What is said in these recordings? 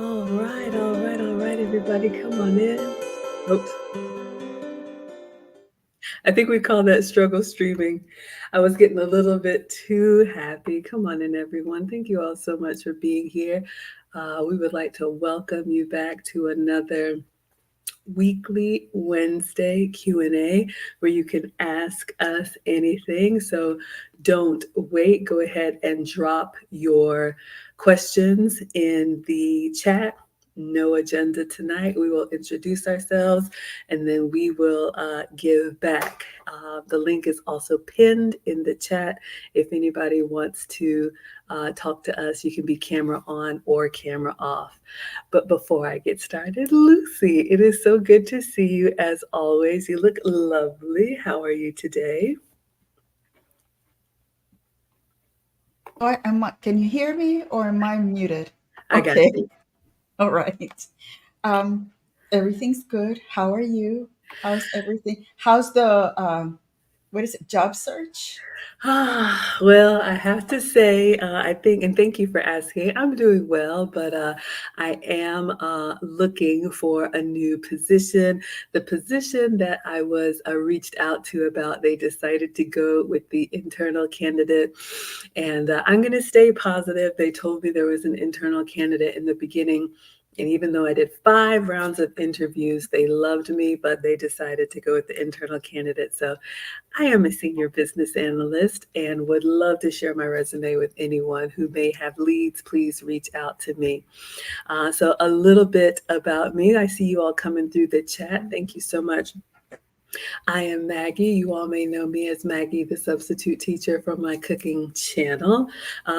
All right, everybody, come on in. Oops. I think we call that struggle streaming. I was getting a little bit too happy. Come on in, everyone. Thank you all so much for being here. We would like to welcome you back to another weekly Wednesday Q&A where you can ask us anything. So don't wait. Go ahead and drop your questions in the chat. No agenda tonight. We will introduce ourselves and then we will give back. The link is also pinned in the chat. If anybody wants to talk to us, you can be camera on or camera off. But before I get started, Lucy, it is so good to see you as always. You look lovely. How are you today? Can you hear me or am I muted? I got Okay. you. All right. Um, Everything's good. How are you? How's everything? How's the what is it, job search? Well, I have to say, I think, and thank you for asking, I'm doing well, but I am looking for a new position. The position that I was reached out to about, they decided to go with the internal candidate. And I'm going to stay positive. They told me there was an internal candidate in the beginning. And even though I did 5 rounds of interviews, they loved me, but they decided to go with the internal candidate. So I am a senior business analyst and would love to share my resume with anyone who may have leads. Please reach out to me. So, a little bit about me. I see you all coming through the chat. Thank you so much. I am Maggie. You all may know me as Maggie, the substitute teacher from my cooking channel.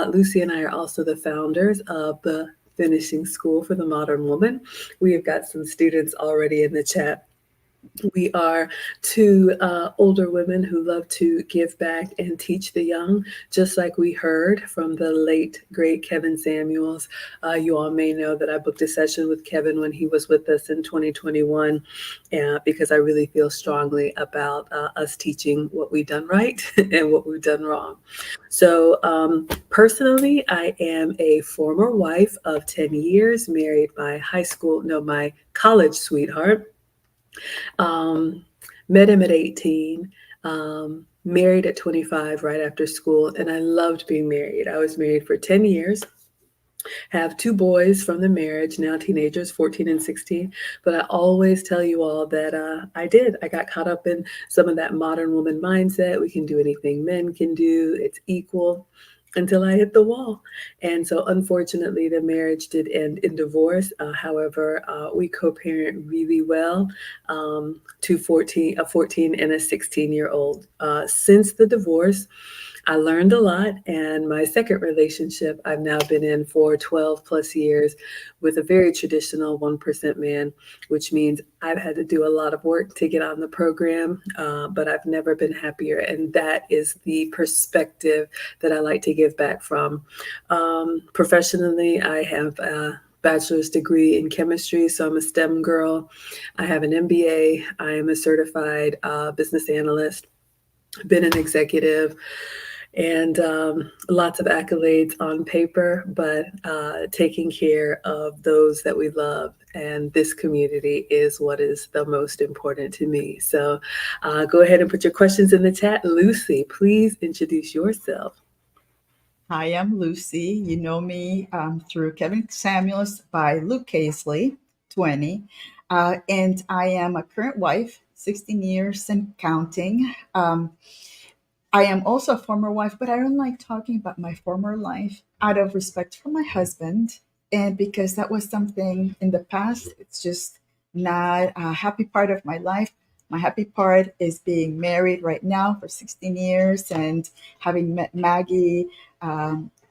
Lucy and I are also the founders of the Finishing School for the Modern Woman. We have got some students already in the chat. We are two older women who love to give back and teach the young, just like we heard from the late, great Kevin Samuels. You all may know that I booked a session with Kevin when he was with us in 2021 because I really feel strongly about us teaching what we've done right and what we've done wrong. So, personally, I am a former wife of 10 years, married my college sweetheart. Um, Met him at 18, married at 25 right after school, and I loved being married. I was married for 10 years, have 2 boys from the marriage, now teenagers, 14 and 16. But I always tell you all that I got caught up in some of that modern woman mindset. We can do anything men can do, it's equal. Until I hit the wall. And so, unfortunately, the marriage did end in divorce. However, we co parent really well to a 14 and a 16-year-old. Since the divorce, I learned a lot, and my second relationship I've now been in for 12 plus years with a very traditional 1% man, which means I've had to do a lot of work to get on the program, but I've never been happier. And that is the perspective that I like to give back from. Professionally, I have a bachelor's degree in chemistry, so I'm a STEM girl. I have an MBA. I am a certified business analyst, been an executive, and lots of accolades on paper, but taking care of those that we love. And this community is what is the most important to me. So go ahead and put your questions in the chat. Lucy, please introduce yourself. Hi, I'm Lucy. You know me through Kevin Samuels by Luke Casely, 20. And I am a current wife, 16 years and counting. I am also a former wife, but I don't like talking about my former life out of respect for my husband. And because that was something in the past, it's just not a happy part of my life. My happy part is being married right now for 16 years and having met Maggie.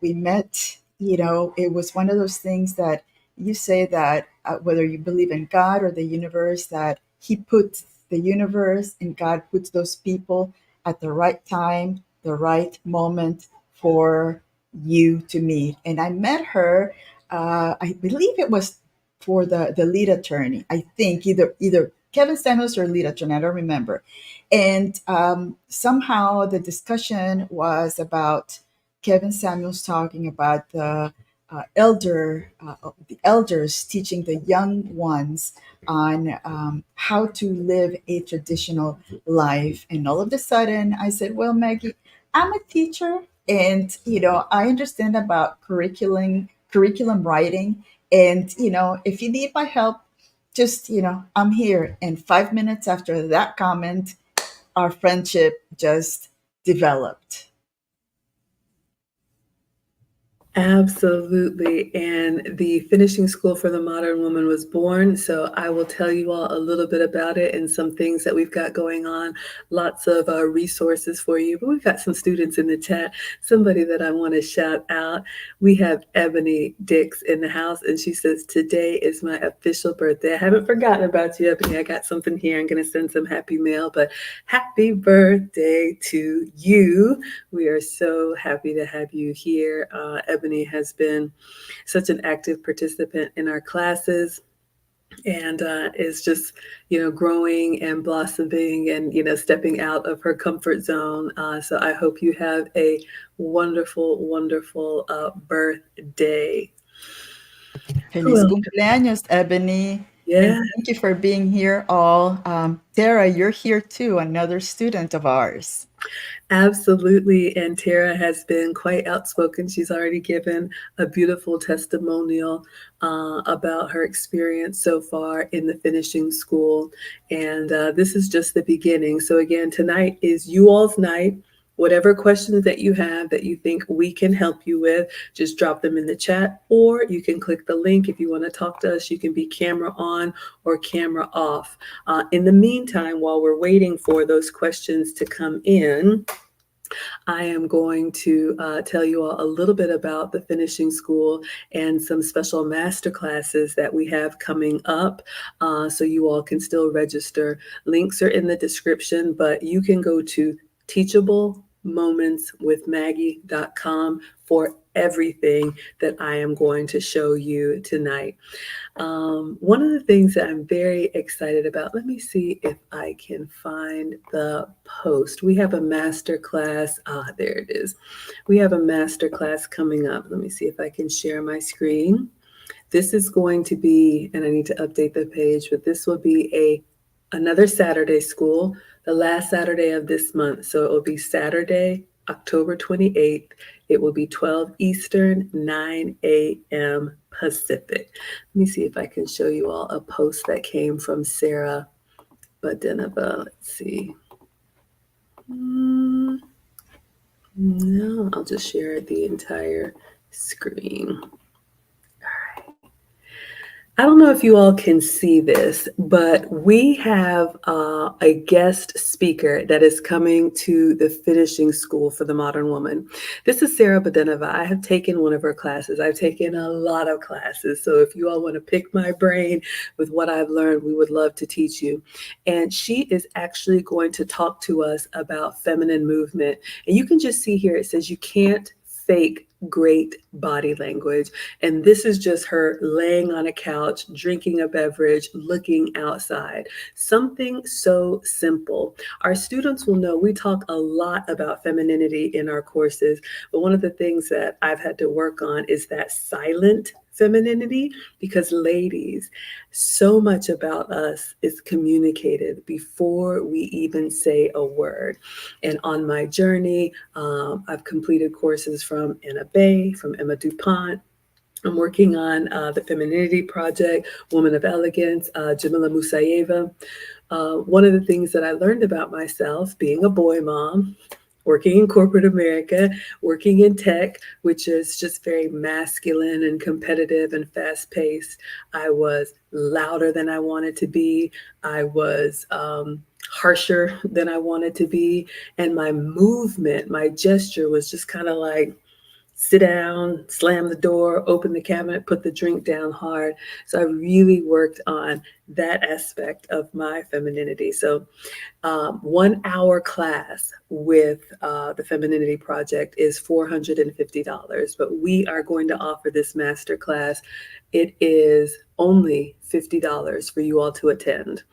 We met, it was one of those things that you say that whether you believe in God or the universe, that He puts the universe and God puts those people at the right time, the right moment for you to meet. And I met her, I believe it was for the lead attorney. I think either Kevin Samuels or lead attorney, I don't remember. And somehow the discussion was about Kevin Samuels talking about the the elders teaching the young ones on how to live a traditional life. And all of a sudden, I said, "Well, Maggie, I'm a teacher, and I understand about curriculum writing. And if you need my help, just I'm here." And 5 minutes after that comment, our friendship just developed. Absolutely. And the Finishing School for the Modern Woman was born. So I will tell you all a little bit about it and some things that we've got going on. Lots of resources for you. But we've got some students in the chat. Somebody that I want to shout out. We have Ebony Dix in the house, and she says, "Today is my official birthday." I haven't forgotten about you, Ebony. I got something here. I'm going to send some happy mail, but happy birthday to you. We are so happy to have you here. Ebony has been such an active participant in our classes and is just, growing and blossoming and, stepping out of her comfort zone. So I hope you have a wonderful, wonderful birthday. Who Feliz else? cumpleaños, Ebony. And Yeah. thank you for being here all. Tara, you're here too, another student of ours. Absolutely. And Tara has been quite outspoken. She's already given a beautiful testimonial about her experience so far in the finishing school. And this is just the beginning. So, again, tonight is you all's night. Whatever questions that you have that you think we can help you with, just drop them in the chat, or you can click the link if you want to talk to us. You can be camera on or camera off. In the meantime, while we're waiting for those questions to come in, I am going to tell you all a little bit about the finishing school and some special master classes that we have coming up, so you all can still register. Links are in the description, but you can go to teachablemomentswithmaggie.com for everything that I am going to show you tonight. One of the things that I'm very excited about, let me see if I can find the post. We have a master class. There it is. We have a master class coming up. Let me see if I can share my screen. This is going to be, and I need to update the page, but this will be another Saturday school, the last Saturday of this month. So it will be Saturday, October 28th. It will be 12 Eastern, 9 a.m. Pacific. Let me see if I can show you all a post that came from Sarah Badenova. Let's see. No, I'll just share the entire screen. I don't know if you all can see this, but we have a guest speaker that is coming to the finishing school for the modern woman. This is Sarah Badenova. I have taken one of her classes. I've taken a lot of classes. So if you all want to pick my brain with what I've learned, we would love to teach you. And she is actually going to talk to us about feminine movement. And you can just see here, it says you can't fake great body language. And this is just her laying on a couch, drinking a beverage, looking outside. Something so simple. Our students will know we talk a lot about femininity in our courses, but one of the things that I've had to work on is that silent femininity, because ladies, so much about us is communicated before we even say a word. And on my journey, I've completed courses from Anna Bay, from Emma DuPont. I'm working on the Femininity Project, Woman of Elegance, Jamila Musayeva. One of the things that I learned about myself, being a boy mom, working in corporate America, working in tech, which is just very masculine and competitive and fast paced. I was louder than I wanted to be. I was harsher than I wanted to be. And my movement, my gesture was just kind of like, sit down, slam the door, open the cabinet, put the drink down hard. So I really worked on that aspect of my femininity. So 1 hour class with the Femininity Project is $450, but we are going to offer this master class. It is only $50 for you all to attend.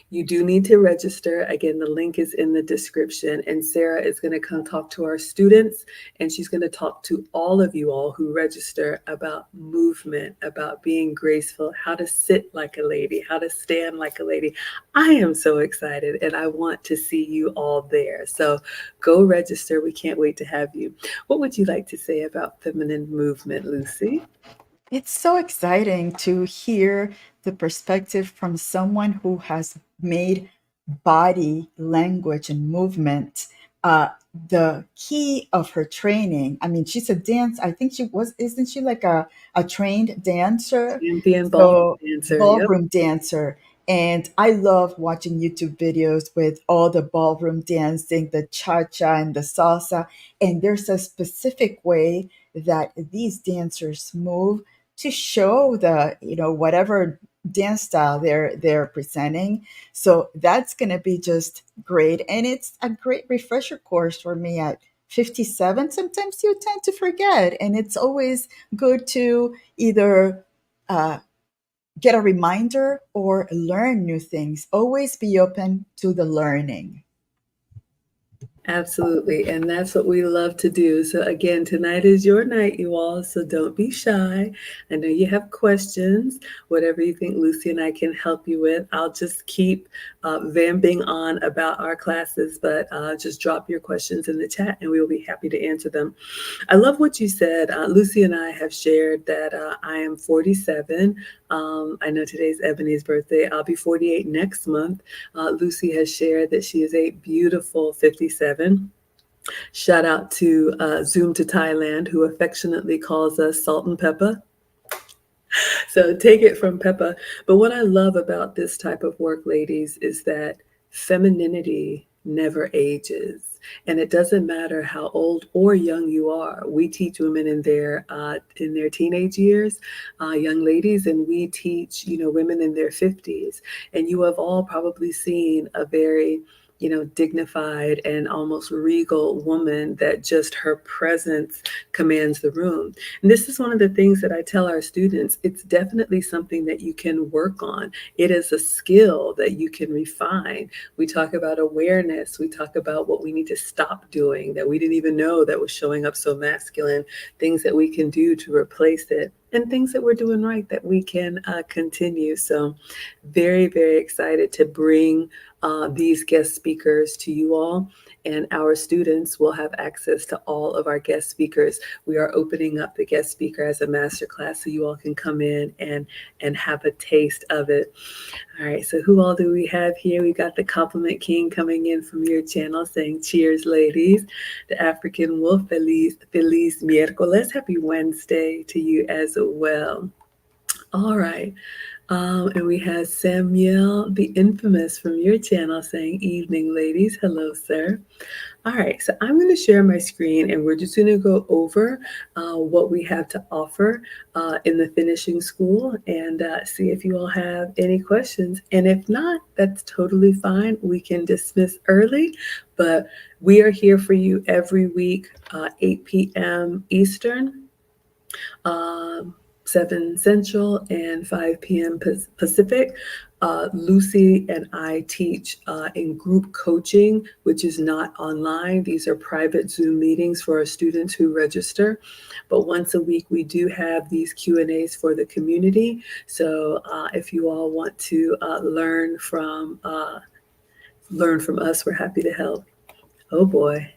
You do need to register. Again, the link is in the description, and Sarah is going to come talk to our students, and she's going to talk to all of you all who register about movement, about being graceful, how to sit like a lady, how to stand like a lady. I am so excited, and I want to see you all there. So go register. We can't wait to have you. What would you like to say about feminine movement, Lucy? It's so exciting to hear the perspective from someone who has made body language and movement the key of her training. I mean, she's a dance. I think she was, isn't she like a trained dancer? Champion ballroom So, dancer. Yep. ballroom dancer. And I love watching YouTube videos with all the ballroom dancing, the cha cha and the salsa. And there's a specific way that these dancers move to show the, whatever dance style they're presenting. So that's going to be just great, and it's a great refresher course for me at 57. Sometimes you tend to forget, and it's always good to either uh, get a reminder or learn new things. Always be open to the learning. Absolutely. And that's what we love to do. So, again, tonight is your night, you all. So, don't be shy. I know you have questions, whatever you think Lucy and I can help you with. I'll just keep vamping on about our classes, but just drop your questions in the chat and we will be happy to answer them. I love what you said. Lucy and I have shared that I am 47. I know today's Ebony's birthday. I'll be 48 next month. Lucy has shared that she is a beautiful 57. Shout out to Zoom to Thailand, who affectionately calls us Salt and Pepper. So take it from Peppa. But what I love about this type of work, ladies, is that femininity never ages. And it doesn't matter how old or young you are. We teach women in their teenage years, young ladies, and we teach women in their 50s. And you have all probably seen a very dignified and almost regal woman that just her presence commands the room. And this is one of the things that I tell our students. It's definitely something that you can work on. It is a skill that you can refine. We talk about awareness. We talk about what we need to stop doing that we didn't even know that was showing up so masculine, things that we can do to replace it, and things that we're doing right that we can continue. So very, very excited to bring these guest speakers to you all. And our students will have access to all of our guest speakers. We are opening up the guest speaker as a master class so you all can come in and have a taste of it. All right, so who all do we have here? We got the Compliment King coming in from your channel saying, cheers, ladies. The African Wolf, Feliz Miércoles. Happy Wednesday to you as well. All right. And we have Samuel, the infamous, from your channel saying, evening, ladies. Hello, sir. All right, so I'm going to share my screen and we're just going to go over what we have to offer in the finishing school and see if you all have any questions. And if not, that's totally fine. We can dismiss early, but we are here for you every week, 8 p.m. Eastern. Um, 7 Central and 5 p.m. Pacific. Lucy and I teach in group coaching, which is not online. These are private Zoom meetings for our students who register. But once a week, we do have these Q&As for the community. So if you all want to learn from us, we're happy to help. Oh boy.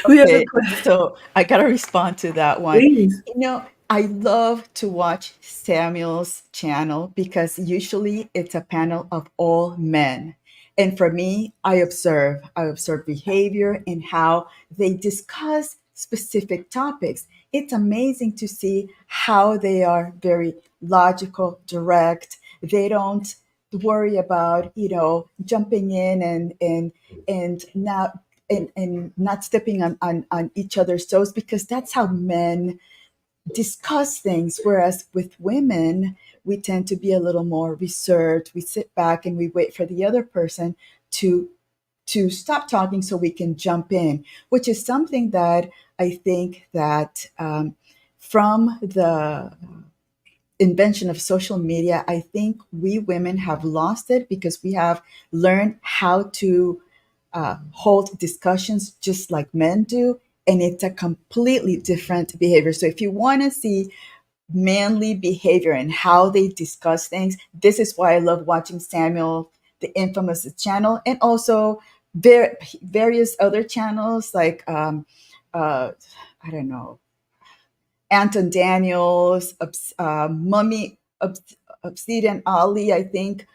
We have a Okay, question. so I gotta respond to that one. Please. I love to watch Samuel's channel because usually it's a panel of all men. And for me, I observe behavior and how they discuss specific topics. It's amazing to see how they are very logical, direct. They don't worry about, jumping in and not and not stepping on each other's toes, because that's how men discuss things. Whereas with women, we tend to be a little more reserved. We sit back and we wait for the other person to stop talking so we can jump in, which is something that I think that from invention of social media, I think we women have lost it because we have learned how to hold discussions just like men do. And it's a completely different behavior. So if you want to see manly behavior and how they discuss things, this is why I love watching Samuel, the infamous channel, and also various other channels like, uh, I don't know, Anton Daniels, Mummy, Obsidian Ali, I think.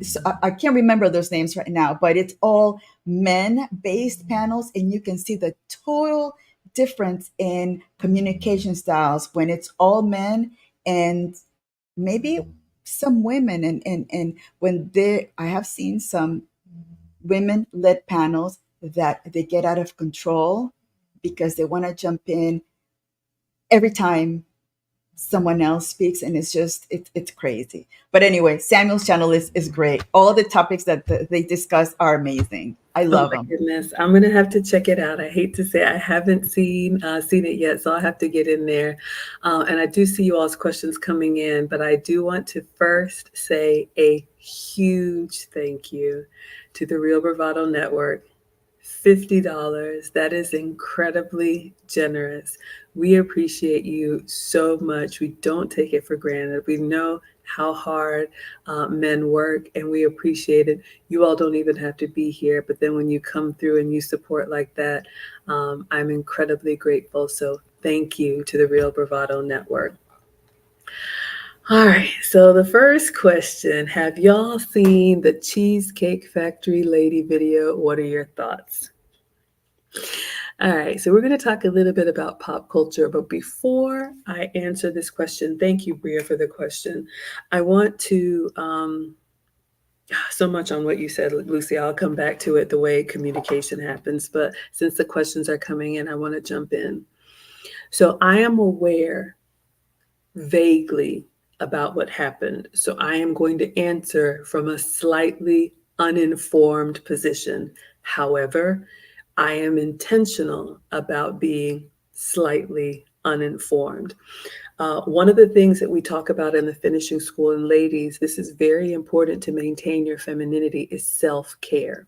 So I can't remember those names right now, but it's all men based panels, and you can see the total difference in communication styles when it's all men and maybe some women. And when I have seen some women led panels that they get out of control because they want to jump in every time someone else speaks, and it's crazy. But anyway, Samuel's channel is great. All the topics that they discuss are amazing. I Oh love my them. goodness, I'm gonna have to check it out. I hate to say I haven't seen it yet, so I'll have to get in there. And I do see you all's questions coming in, but I do want to first say a huge thank you to the Real Bravado Network. $50. That is incredibly generous. We appreciate you so much. We don't take it for granted. We know how hard men work, and we appreciate it. You all don't even have to be here, but then when you come through and you support like that, I'm incredibly grateful. So thank you to the Real Bravado Network. All right, so the first question, have y'all seen the Cheesecake Factory lady video? What are your thoughts? All right, so we're going to talk a little bit about pop culture, but before I answer this question, thank you, Bria, for the question. I want to so much on what you said, Lucy. I'll come back to it the way communication happens, but since the questions are coming in, I want to jump in. So I am aware vaguely about what happened. So I am going to answer from a slightly uninformed position. However, I am intentional about being slightly uninformed. One of the things that we talk about in the finishing school, and ladies, this is very important to maintain your femininity, is self care.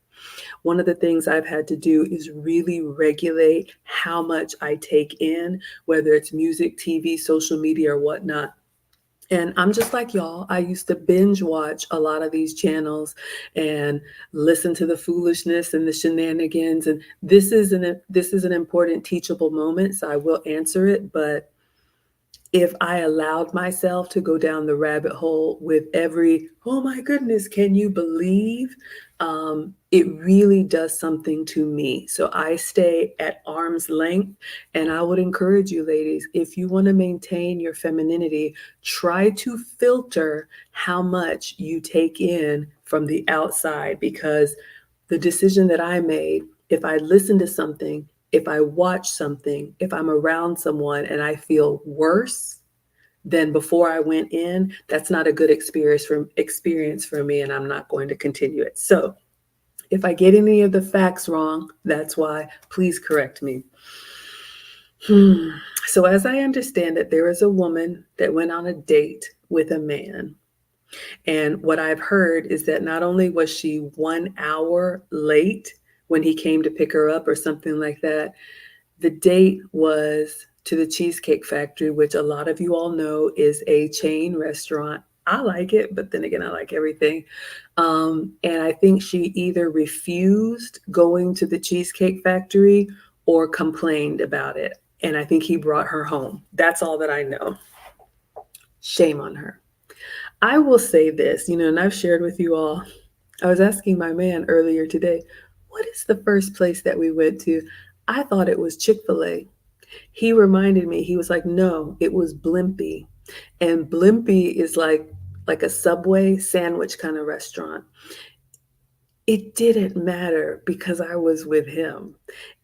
One of the things I've had to do is really regulate how much I take in, whether it's music, TV, social media, or whatnot. And I'm just like y'all. I used to binge watch a lot of these channels and listen to the foolishness and the shenanigans. And this is an important teachable moment, so I will answer it. But if I allowed myself to go down the rabbit hole with every, oh my goodness, can you believe? It really does something to me. So I stay at arm's length. And I would encourage you, ladies, if you want to maintain your femininity, try to filter how much you take in from the outside, because the decision that I made, if I listen to something, if I watch something, if I'm around someone and I feel worse than before I went in, that's not a good experience for me, and I'm not going to continue it. So if I get any of the facts wrong, that's why. Please correct me. Hmm. So as I understand it, there is a woman that went on a date with a man. And what I've heard is that not only was she 1 hour late when he came to pick her up or something like that, the date was to the Cheesecake Factory, which a lot of you all know is a chain restaurant. I like it, but then again, I like everything. And I think she either refused going to the Cheesecake Factory or complained about it. And I think he brought her home. That's all that I know. Shame on her. I will say this, and I've shared with you all. I was asking my man earlier today, what is the first place that we went to? I thought it was Chick-fil-A. He reminded me, he was like, no, it was Blimpie. And Blimpie is like a Subway sandwich kind of restaurant. It didn't matter because I was with him.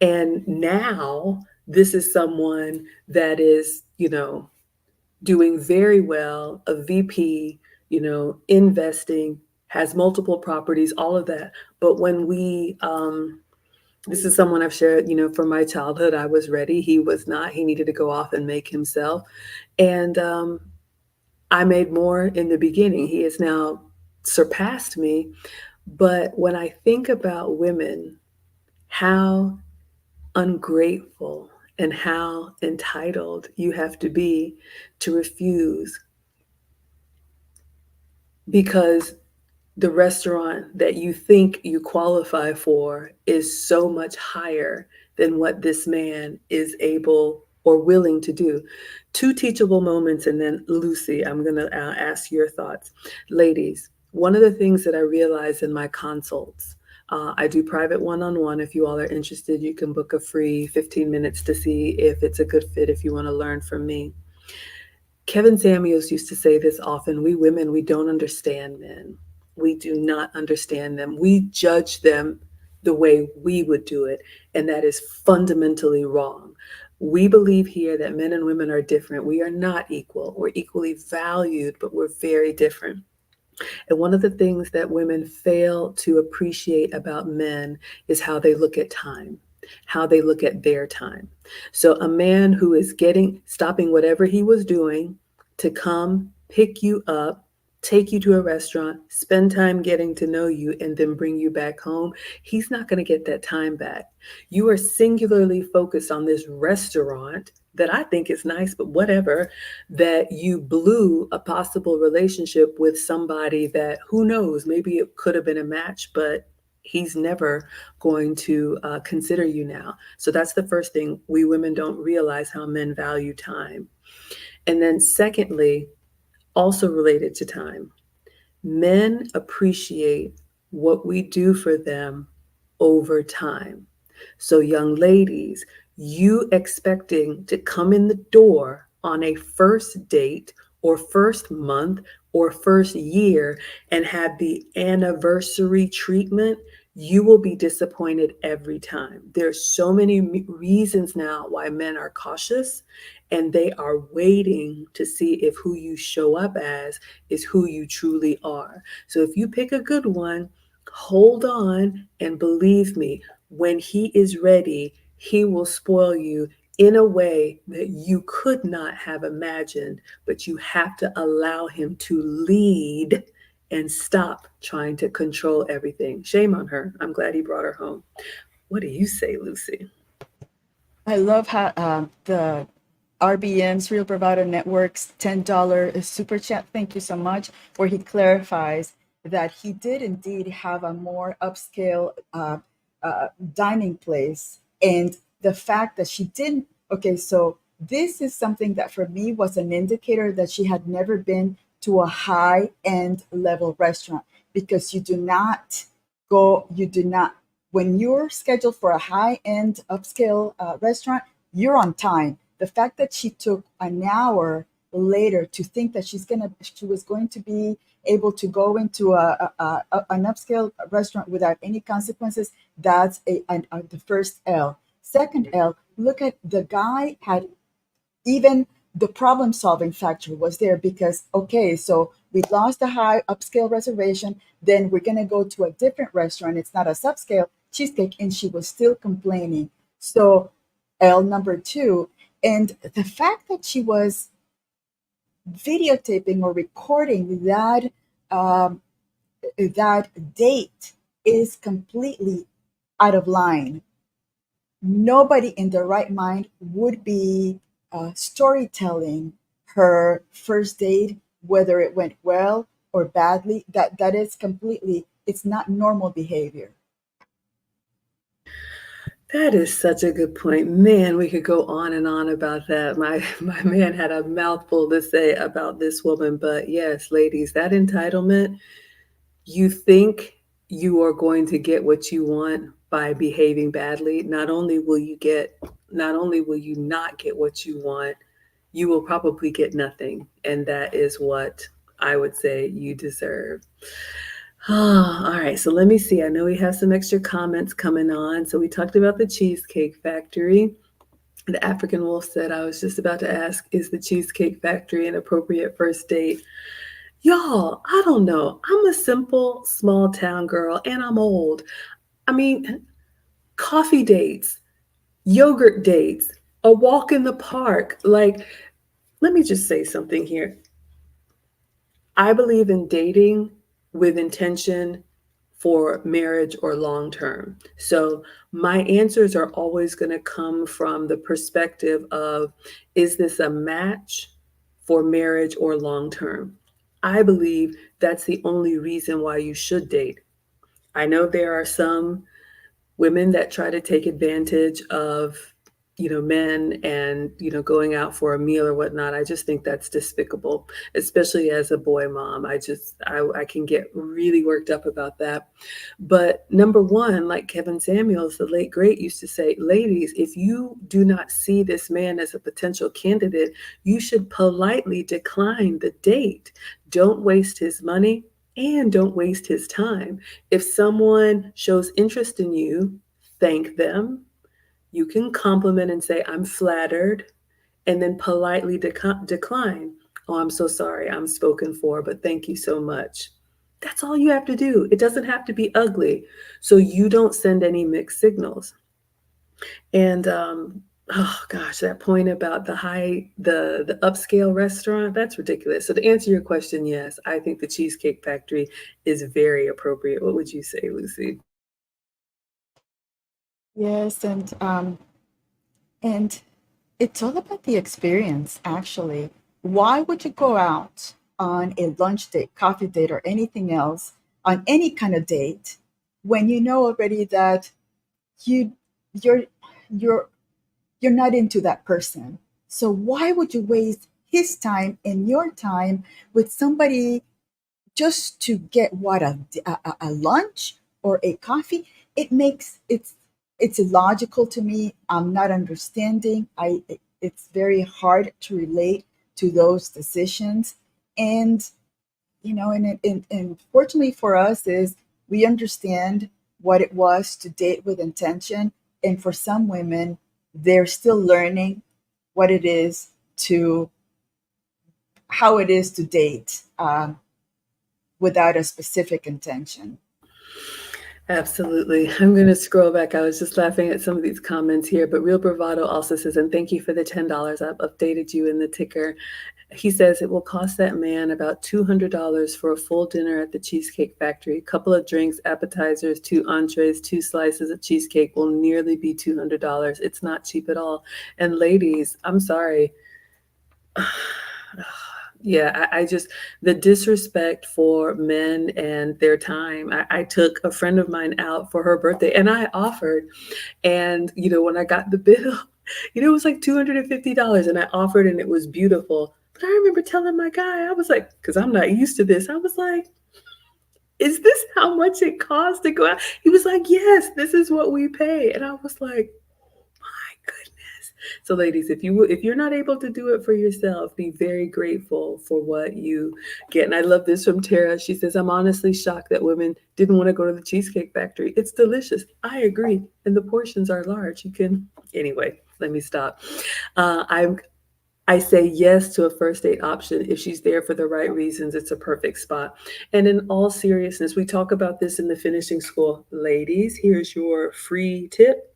And now this is someone that is, doing very well, a VP, investing, has multiple properties, all of that. But when this is someone I've shared, from my childhood, I was ready. He was not. He needed to go off and make himself. And, I made more in the beginning. He has now surpassed me. But when I think about women, how ungrateful and how entitled you have to be to refuse because the restaurant that you think you qualify for is so much higher than what this man is able or willing to do. Two teachable moments, and then Lucy, I'm going to ask your thoughts. Ladies, one of the things that I realize in my consults, I do private one on one. If you all are interested, you can book a free 15 minutes to see if it's a good fit if you want to learn from me. Kevin Samuels used to say this often: we women, we don't understand men. We do not understand them. We judge them the way we would do it, and that is fundamentally wrong. We believe here that men and women are different. We are not equal. We're equally valued, but we're very different. And one of the things that women fail to appreciate about men is how they look at time, how they look at their time. So a man who is stopping whatever he was doing to come pick you up, take you to a restaurant, spend time getting to know you, and then bring you back home, he's not going to get that time back. You are singularly focused on this restaurant that I think is nice, but whatever, that you blew a possible relationship with somebody that, who knows, maybe it could have been a match, but he's never going to consider you now. So that's the first thing. We women don't realize how men value time. And then, secondly, also related to time, men appreciate what we do for them over time. So, young ladies, you expecting to come in the door on a first date or first month or first year and have the anniversary treatment, you will be disappointed every time. There's so many reasons now why men are cautious, and they are waiting to see if who you show up as is who you truly are. So if you pick a good one, hold on, and believe me, when he is ready, he will spoil you in a way that you could not have imagined, but you have to allow him to lead and stop trying to control everything. Shame on her. I'm glad he brought her home. What do you say, Lucy? I love how the RBN's Real Provider Network's $10 super chat. Thank you so much. Where he clarifies that he did indeed have a more upscale dining place, and the fact that she didn't. Okay, so this is something that for me was an indicator that she had never been to a high end level restaurant, because you do not when you're scheduled for a high end upscale restaurant, you're on time. The fact that she took an hour later to think that she was going to be able to go into an upscale restaurant without any consequences, that's the first L. Second L, look at the guy had even the problem solving factor was there, because okay, so we lost the high upscale reservation, then we're going to go to a different restaurant, it's not a subscale cheesecake, and she was still complaining. So L number two. And the fact that she was videotaping or recording um, that date is completely out of line. Nobody in their right mind would be storytelling her first date, whether it went well or badly. That is completely, it's not normal behavior. That is such a good point. Man, we could go on and on about that. My man had a mouthful to say about this woman, but yes, ladies, that entitlement, you think you are going to get what you want by behaving badly. Not only will you not get what you want, you will probably get nothing. And that is what I would say you deserve. All right, so let me see. I know we have some extra comments coming on. So we talked about the Cheesecake Factory. The African Wolf said, I was just about to ask, is the Cheesecake Factory an appropriate first date? Y'all, I don't know. I'm a simple small town girl and I'm old. I mean, coffee dates, yogurt dates, a walk in the park. Like, let me just say something here. I believe in dating with intention for marriage or long term. So my answers are always going to come from the perspective of, is this a match for marriage or long term? I believe that's the only reason why you should date. I know there are some women that try to take advantage of, men and, going out for a meal or whatnot. I just think that's despicable, especially as a boy mom. I can get really worked up about that. But number one, like Kevin Samuels, the late great, used to say, ladies, if you do not see this man as a potential candidate, you should politely decline the date. Don't waste his money and don't waste his time. If someone shows interest in you, thank them. You can compliment and say, I'm flattered, and then politely decline. Oh, I'm so sorry, I'm spoken for, but thank you so much. That's all you have to do. It doesn't have to be ugly. So you don't send any mixed signals. And oh gosh, that point about the upscale restaurant, that's ridiculous. So to answer your question, yes, I think the Cheesecake Factory is very appropriate. What would you say, Lucy? Yes, and it's all about the experience, actually. Why would you go out on a lunch date, coffee date, or anything else on any kind of date when you know already that you you're you're you're not into that person? So why would you waste his time and your time with somebody just to get what a lunch or a coffee? It makes it's illogical to me. I'm not understanding. It's very hard to relate to those decisions. And and fortunately for us is we understand what it was to date with intention, and for some women they're still learning what it is to how it is to date without a specific intention. Absolutely. I'm going to scroll back. I was just laughing at some of these comments here, but Real Bravado also says, and thank you for the $10. I've updated you in the ticker. He says it will cost that man about $200 for a full dinner at the Cheesecake Factory. A couple of drinks, appetizers, two entrees, two slices of cheesecake will nearly be $200. It's not cheap at all. And ladies, I'm sorry. Yeah, I just, the disrespect for men and their time. I took a friend of mine out for her birthday and I offered. And, when I got the bill, it was like $250 and I offered and it was beautiful. But I remember telling my guy, I was like, because I'm not used to this, I was like, is this how much it costs to go out? He was like, yes, this is what we pay. And I was like, my goodness. So, ladies, if you're not able to do it for yourself, be very grateful for what you get. And I love this from Tara. She says, "I'm honestly shocked that women didn't want to go to the Cheesecake Factory. It's delicious. I agree, and the portions are large. You can anyway." Let me stop. I say yes to a first date option if she's there for the right reasons. It's a perfect spot. And in all seriousness, we talk about this in the finishing school. Ladies, here's your free tip.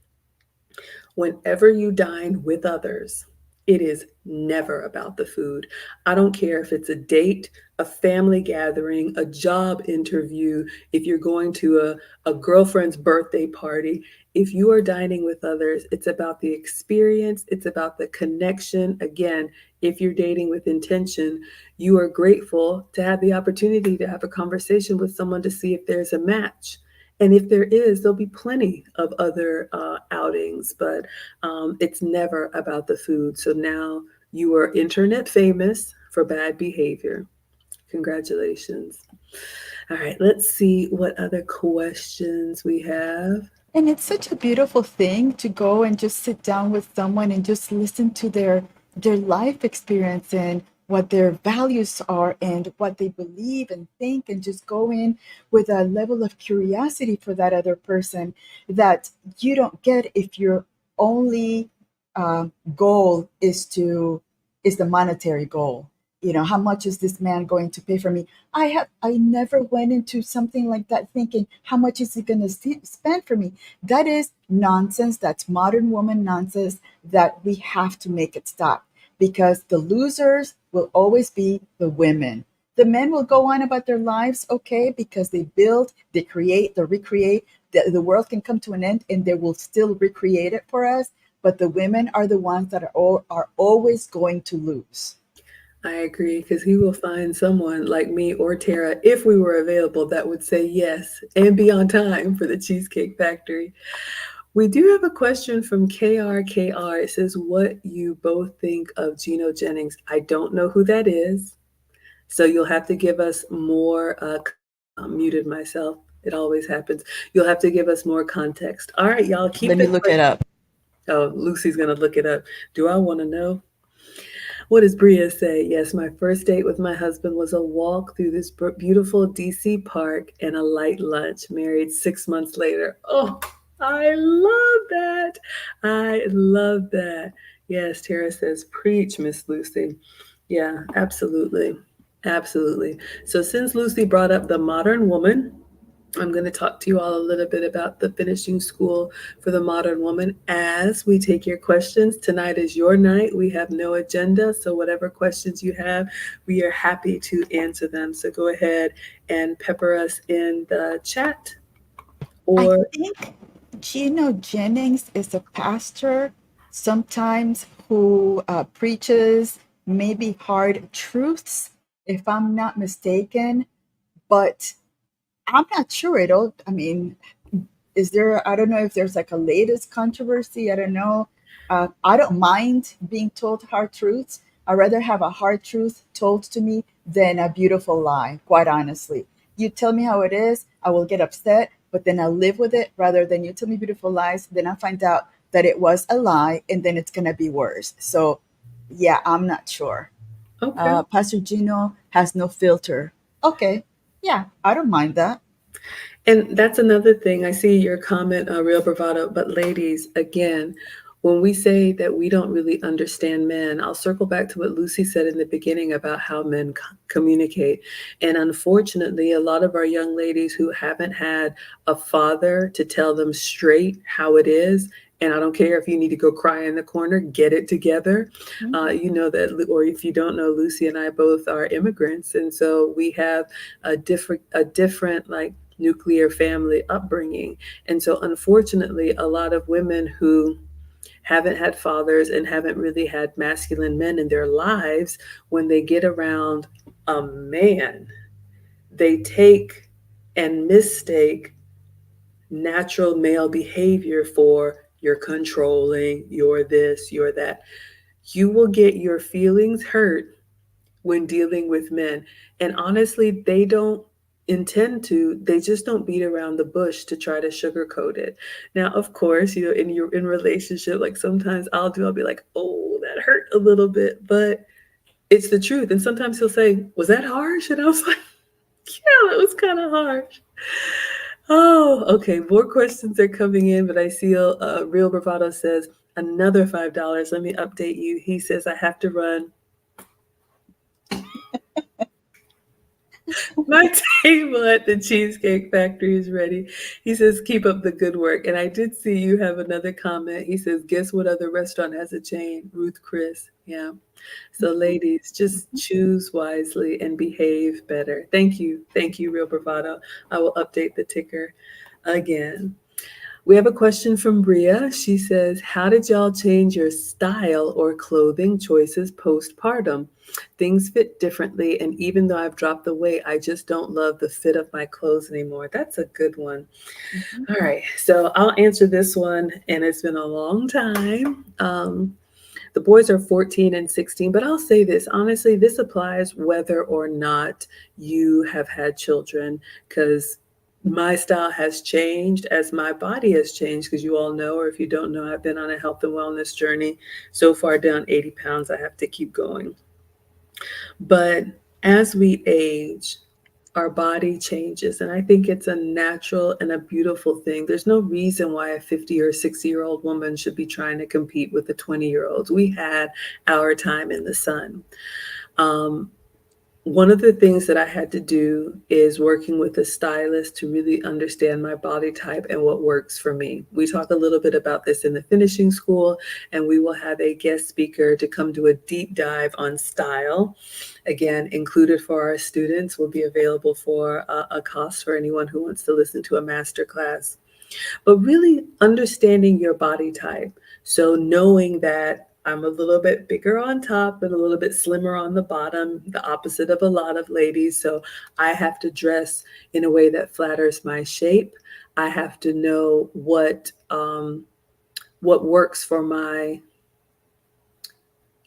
Whenever you dine with others, it is never about the food. I don't care if it's a date, a family gathering, a job interview, if you're going to a girlfriend's birthday party. If you are dining with others, it's about the experience, it's about the connection. Again, if you're dating with intention, you are grateful to have the opportunity to have a conversation with someone to see if there's a match. And if there is, there'll be plenty of other outings, but it's never about the food. So now you are internet famous for bad behavior. Congratulations. All right, let's see what other questions we have. And it's such a beautiful thing to go and just sit down with someone and just listen to their life experience and what their values are and what they believe and think, and just go in with a level of curiosity for that other person that you don't get if your only goal is the monetary goal. How much is this man going to pay for me? I never went into something like that thinking, how much is he going to spend for me? That is nonsense. That's modern woman nonsense that we have to make it stop, because the losers will always be the women. The men will go on about their lives, okay, because they build, they create, they recreate. The world can come to an end and they will still recreate it for us. But the women are the ones that are always going to lose. I agree because he will find someone like me or Tara, if we were available, that would say yes and be on time for the Cheesecake Factory. We do have a question from KRKR. It says, "What you both think of Geno Jennings?" I don't know who that is, so you'll have to give us more. Muted myself. It always happens. You'll have to give us more context. All right, y'all, keep Let the me look it question. up. Oh, Lucy's gonna look it up. Do I want to know? What does Bria say? Yes, my first date with my husband was a walk through this beautiful DC park and a light lunch. Married 6 months later. Oh, I love that. I love that. Yes, Tara says, preach, Miss Lucy. Yeah, absolutely. Absolutely. So, since Lucy brought up the modern woman, I'm going to talk to you all a little bit about the finishing school for the modern woman as we take your questions. Tonight is your night. We have no agenda, so whatever questions you have, we are happy to answer them. So go ahead and pepper us in the chat I or think Gino Jennings is a pastor sometimes who preaches maybe hard truths, if I'm not mistaken. But I'm not sure. I mean, is there, I don't know if there's like a latest controversy. I don't know. I don't mind being told hard truths. I'd rather have a hard truth told to me than a beautiful lie, quite honestly. You tell me how it is, I will get upset, but then I'll live with it rather than you tell me beautiful lies. Then I find out that it was a lie and then it's going to be worse. So, yeah, I'm not sure. okay. Pastor Gino has no filter. Okay. Yeah, I don't mind that. And that's another thing. I see your comment, Real Bravado. But ladies, again, when we say that we don't really understand men, I'll circle back to what Lucy said in the beginning about how men communicate. And unfortunately, a lot of our young ladies who haven't had a father to tell them straight how it is. And I don't care if you need to go cry in the corner, get it together. Mhm. You know that, or if you don't know, Lucy and I both are immigrants, and so we have a different like nuclear family upbringing. And so, unfortunately, a lot of women who haven't had fathers and haven't really had masculine men in their lives, when they get around a man, they take and mistake natural male behavior for you're controlling, you're this, you're that. You will get your feelings hurt when dealing with men. And honestly, they don't intend to, they just don't beat around the bush to try to sugarcoat it. Now, of course, you know, in your in relationship, like sometimes I'll be like, oh, that hurt a little bit, but it's the truth. And sometimes he'll say, was that harsh? And I was like, yeah, that was kind of harsh. Oh, okay. More questions are coming in, but I see Real Bravado says another $5. Let me update you. He says I have to run. My table at the Cheesecake Factory is ready. He says, keep up the good work. And I did see you have another comment. He says, guess what other restaurant has a chain? Ruth Chris. Yeah. So, ladies, just choose wisely and behave better. Thank you. Thank you, Real Bravado. I will update the ticker again. We have a question from Bria. She says, how did y'all change your style or clothing choices postpartum? Things fit differently, and even though I've dropped the weight, I just don't love the fit of my clothes anymore. That's a good one. Mhm. All right, so I'll answer this one, and it's been a long time. The boys are 14 and 16, but I'll say this honestly, this applies whether or not you have had children, because my style has changed as my body has changed. Because you all know, or if you don't know, I've been on a health and wellness journey. So far, down 80 pounds. I have to keep going. But as we age, our body changes. And I think it's a natural and a beautiful thing. There's no reason why a 50 or 60-year-old woman should be trying to compete with the 20-year-olds. We had our time in the sun. Um, One of the things that I had to do is working with a stylist to really understand my body type and what works for me. We talk a little bit about this in the finishing school, and we will have a guest speaker to come do a deep dive on style. Again, included for our students, will be available for a cost for anyone who wants to listen to a master class. But really understanding your body type. So knowing that I'm a little bit bigger on top and a little bit slimmer on the bottom, the opposite of a lot of ladies. So I have to dress in a way that flatters my shape. I have to know what works for my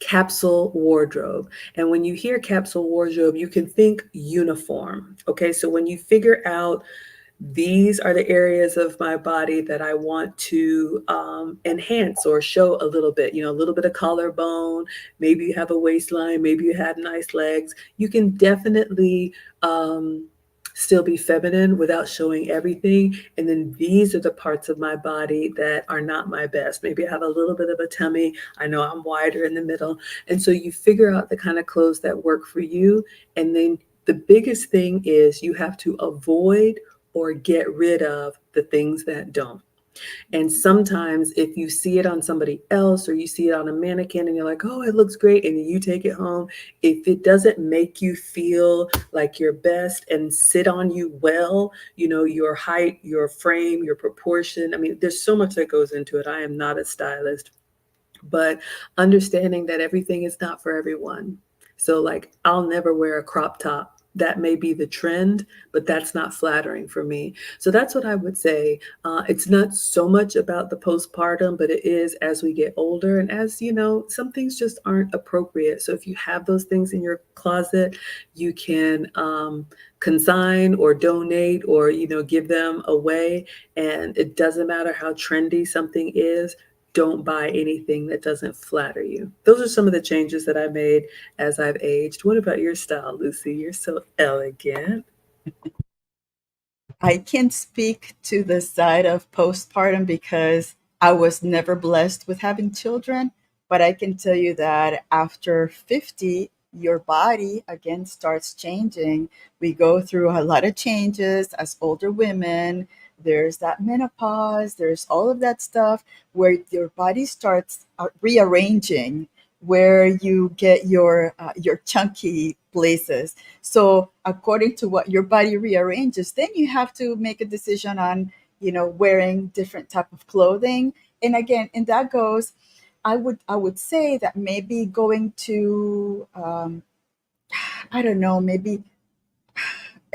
capsule wardrobe. And when you hear capsule wardrobe, you can think uniform. Okay, so when you figure out these are the areas of my body that I want to enhance or show a little bit, a little bit of collarbone. Maybe you have a waistline, maybe you have nice legs. You can definitely still be feminine without showing everything. And then these are the parts of my body that are not my best. Maybe I have a little bit of a tummy. I know I'm wider in the middle. And so you figure out the kind of clothes that work for you. And then the biggest thing is you have to avoid or get rid of the things that don't. And sometimes if you see it on somebody else or you see it on a mannequin and you're like, oh, it looks great, and you take it home, if it doesn't make you feel like your best and sit on you well, your height, your frame, your proportion. I mean, there's so much that goes into it. I am not a stylist, but understanding that everything is not for everyone. So, like, I'll never wear a crop top. That may be the trend, but that's not flattering for me. So, that's what I would say. It's not so much about the postpartum, but it is as we get older. And as you know, some things just aren't appropriate. So, if you have those things in your closet, you can consign or donate or, give them away. And it doesn't matter how trendy something is, don't buy anything that doesn't flatter you. Those are some of the changes that I made as I've aged. What about your style, Lucy? You're so elegant. I can't speak to the side of postpartum because I was never blessed with having children, but I can tell you that after 50, your body again starts changing. We go through a lot of changes as older women. There's that menopause, there's all of that stuff where your body starts rearranging, where you get your chunky places. So according to what your body rearranges, then you have to make a decision on, wearing different type of clothing. And again, and that goes, I would say that maybe going to I don't know, maybe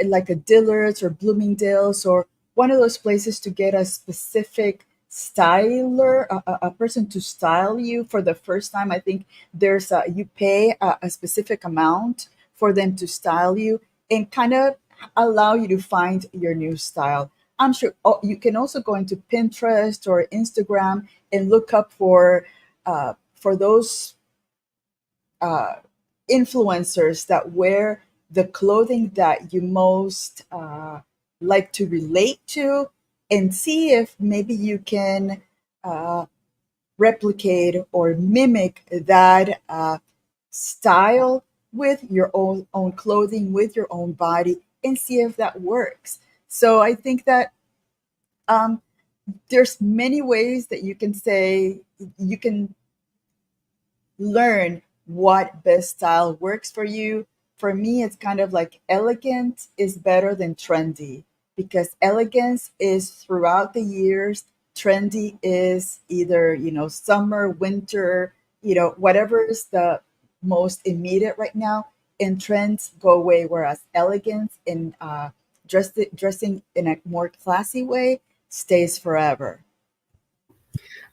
like a Dillard's or Bloomingdale's or one of those places to get a specific styler, a person to style you for the first time. I think you pay a specific amount for them to style you and kind of allow you to find your new style. I'm sure you can also go into Pinterest or Instagram and look up for those uh, influencers that wear the clothing that you most like to relate to, and see if maybe you can uh, replicate or mimic that style with your own clothing, with your own body, and see if that works. So I think that um, there's many ways that you can say you can learn what best style works for you. For me, it's kind of like elegant is better than trendy because elegance is throughout the years. Trendy is either, summer, winter, whatever is the most immediate right now. And trends go away, whereas elegance and dressing in a more classy way stays forever.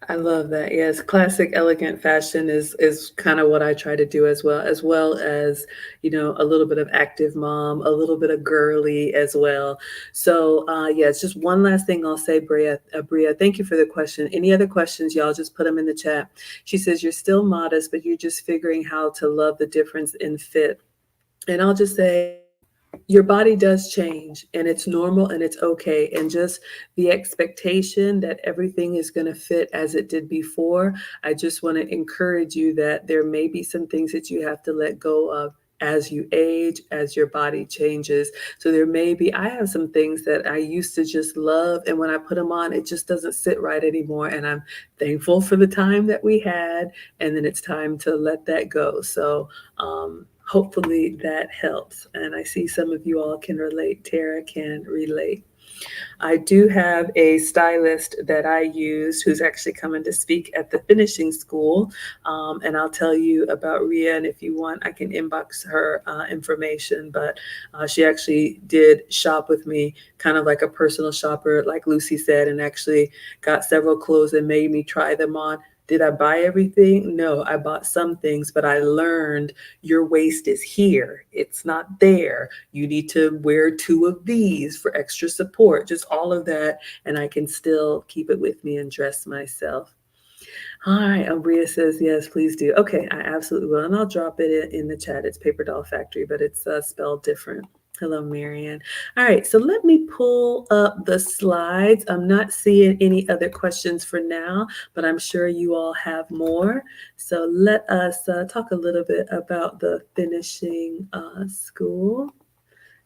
I love that. Yes, classic elegant fashion is kind of what I try to do as well as, a little bit of active mom, a little bit of girly as well. So, yeah, it's just one last thing I'll say, Bria, thank you for the question. Any other questions, y'all, just put them in the chat. She says, you're still modest, but you're just figuring how to love the difference in fit. And I'll just say, your body does change and it's normal and it's okay. And just the expectation that everything is going to fit as it did before, I just want to encourage you that there may be some things that you have to let go of as you age, as your body changes. So there may be, I have some things that I used to just love, and when I put them on, it just doesn't sit right anymore. And I'm thankful for the time that we had, and then it's time to let that go. So hopefully that helps. And I see some of you all can relate. Tara can relate. I do have a stylist that I use who's actually coming to speak at the finishing school. And I'll tell you about Ria. And if you want, I can inbox her information. But she actually did shop with me, kind of like a personal shopper, like Lucy said, and actually got several clothes and made me try them on. Did I buy everything? No, I bought some things, but I learned your waist is here. It's not there. You need to wear two of these for extra support, just all of that. And I can still keep it with me and dress myself. All right, Umbria says, yes, please do. Okay, I absolutely will. And I'll drop it in the chat. It's Paper Doll Factory, but it's spelled different. Hello, Marianne. All right, so let me pull up the slides. I'm not seeing any other questions for now, but I'm sure you all have more. So let us talk a little bit about the finishing school.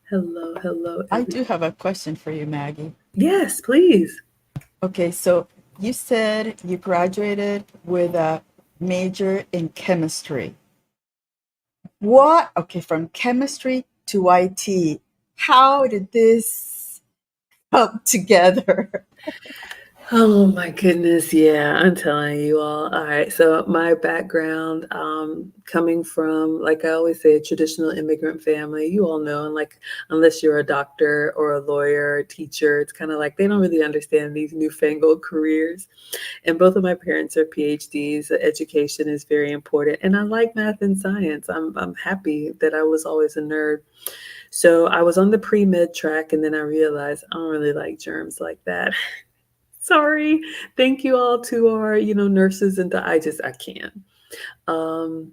Hello, hello, I do have a question for you, Maggie. Yes, please. Okay, so you said you graduated with a major in chemistry. What? Okay, from chemistry to IT. How did this come together? Oh my goodness, yeah, I'm telling you all. All right, so my background, coming from, like I always say, a traditional immigrant family, you all know, and like, unless you're a doctor or a lawyer or a teacher, it's kind of like they don't really understand these newfangled careers. And both of my parents are PhDs. Education is very important, and I like math and science. I'm happy that I was always a nerd. So I was on the pre-med track, and then I realized I don't really like germs like that. Sorry. Thank you all to our, nurses and I can't. Um,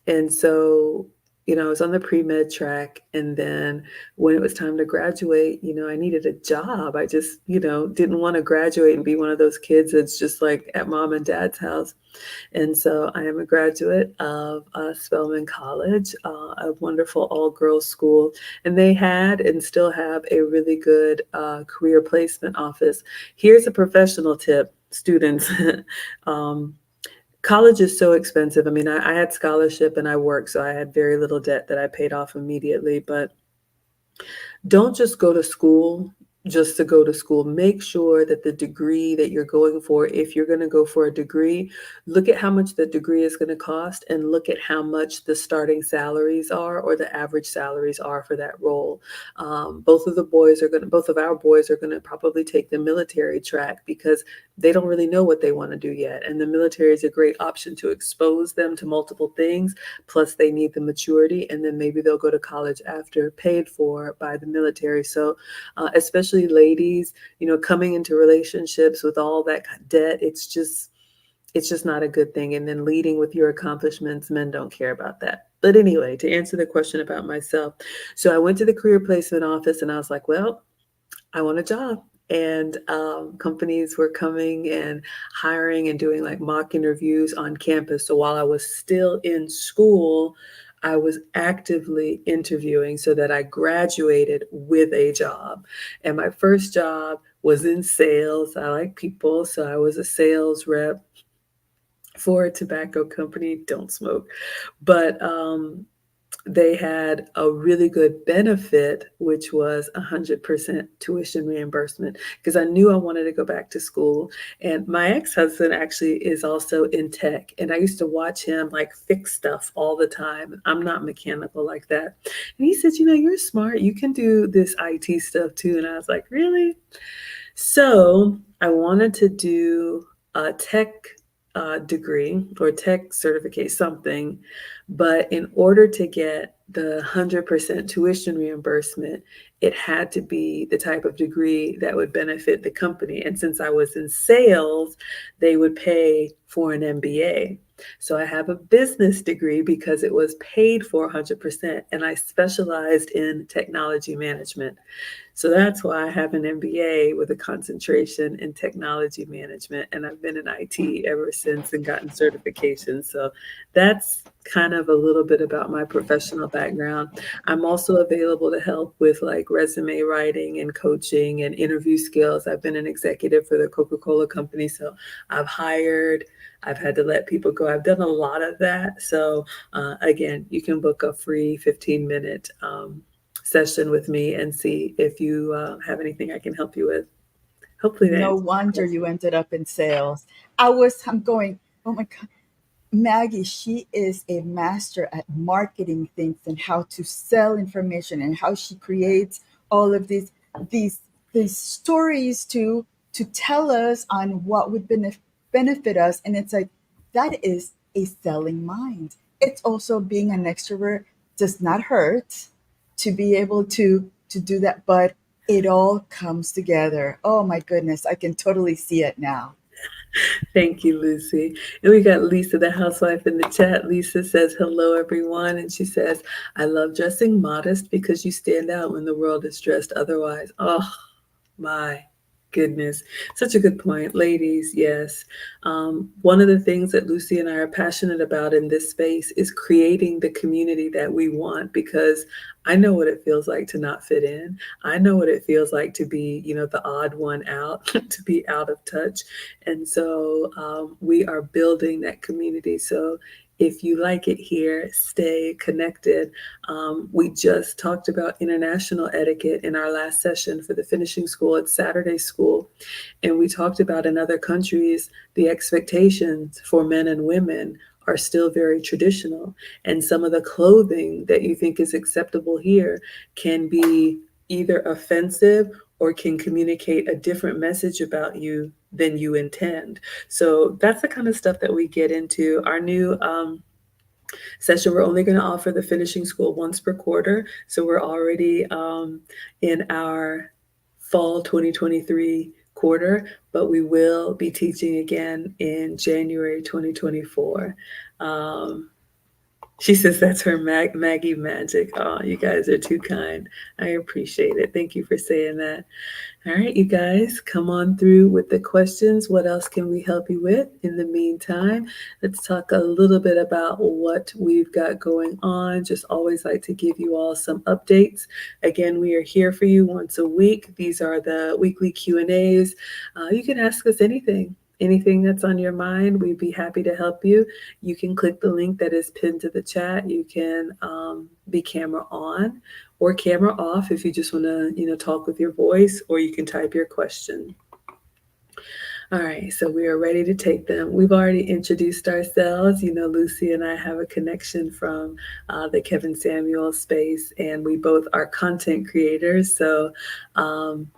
and so, I was on the pre-med track, and then when it was time to graduate, I needed a job. I just, didn't want to graduate and be one of those kids that's just like at mom and dad's house. And so I am a graduate of Spelman College, a wonderful all-girls school. And they had and still have a really good career placement office. Here's a professional tip, students. um, College is so expensive. I mean, I had scholarship and I worked, so I had very little debt that I paid off immediately. But don't just go to school just to go to school. Make sure that the degree that you're going for, if you're going to go for a degree, look at how much the degree is going to cost and look at how much the starting salaries are or the average salaries are for that role. Both of our boys are going to probably take the military track because they don't really know what they want to do yet. And the military is a great option to expose them to multiple things. Plus, they need the maturity, and then maybe they'll go to college after, paid for by the military. So, especially ladies, coming into relationships with all that debt, it's just not a good thing. And then leading with your accomplishments, men don't care about that. But anyway, to answer the question about myself, so I went to the career placement office and I was like, well, I want a job. And companies were coming and hiring and doing like mock interviews on campus. So while I was still in school, I was actively interviewing so that I graduated with a job. And my first job was in sales. I like people, so I was a sales rep for a tobacco company. Don't smoke. But they had a really good benefit, which was 100% tuition reimbursement because I knew I wanted to go back to school. And my ex-husband actually is also in tech, and I used to watch him like fix stuff all the time. I'm not mechanical like that. And he said, you're smart. You can do this IT stuff too. And I was like, really? So I wanted to do a tech degree or tech certificate, something. But in order to get the 100% tuition reimbursement, it had to be the type of degree that would benefit the company. And since I was in sales, they would pay for an MBA. So I have a business degree because it was paid for 100%, and I specialized in technology management. So that's why I have an MBA with a concentration in technology management, and I've been in IT ever since and gotten certifications. So that's kind of a little bit about my professional background. I'm also available to help with like resume writing and coaching and interview skills. I've been an executive for the Coca-Cola company, so I've hired, I've had to let people go. I've done a lot of that. So again, you can book a free 15-minute session with me and see if you have anything I can help you with. Hopefully that No answers your wonder you question. ended up in sales. I'm going, oh my God, Maggie, she is a master at marketing things and how to sell information and how she creates all of these these stories to tell us on what would benefit us. And it's like that is a selling mind. It's also being an extrovert does not hurt to be able to do that, but it all comes together. Oh my goodness, I can totally see it now. Thank you, Lucy. And we got Lisa, the housewife, in the chat. Lisa says, hello, everyone. And she says, I love dressing modest because you stand out when the world is dressed otherwise. Oh, my goodness. Such a good point. Ladies, yes. One of the things that Lucy and I are passionate about in this space is creating the community that we want, because I know what it feels like to not fit in. I know what it feels like to be, the odd one out, to be out of touch. And so we are building that community. So if you like it here, stay connected. We just talked about international etiquette in our last session for the finishing school at Saturday School. And we talked about in other countries, the expectations for men and women are still very traditional. And some of the clothing that you think is acceptable here can be either offensive or can communicate a different message about you than you intend. So that's the kind of stuff that we get into. Our new session, we're only going to offer the finishing school once per quarter. So we're already in our fall 2023 quarter, but we will be teaching again in January 2024. Um, she says that's her Maggie magic. Oh, you guys are too kind. I appreciate it. Thank you for saying that. All right, you guys, come on through with the questions. What else can we help you with? In the meantime, let's talk a little bit about what we've got going on. Just always like to give you all some updates. Again, we are here for you once a week. These are the weekly Q&As. You can ask us anything that's on your mind. We'd be happy to help you. You can click the link that is pinned to the chat. You can be camera on or camera off if you just want to, talk with your voice, or you can type your question. All right, so we are ready to take them. We've already introduced ourselves. Lucy and I have a connection from the Kevin Samuel space, and we both are content creators. So um,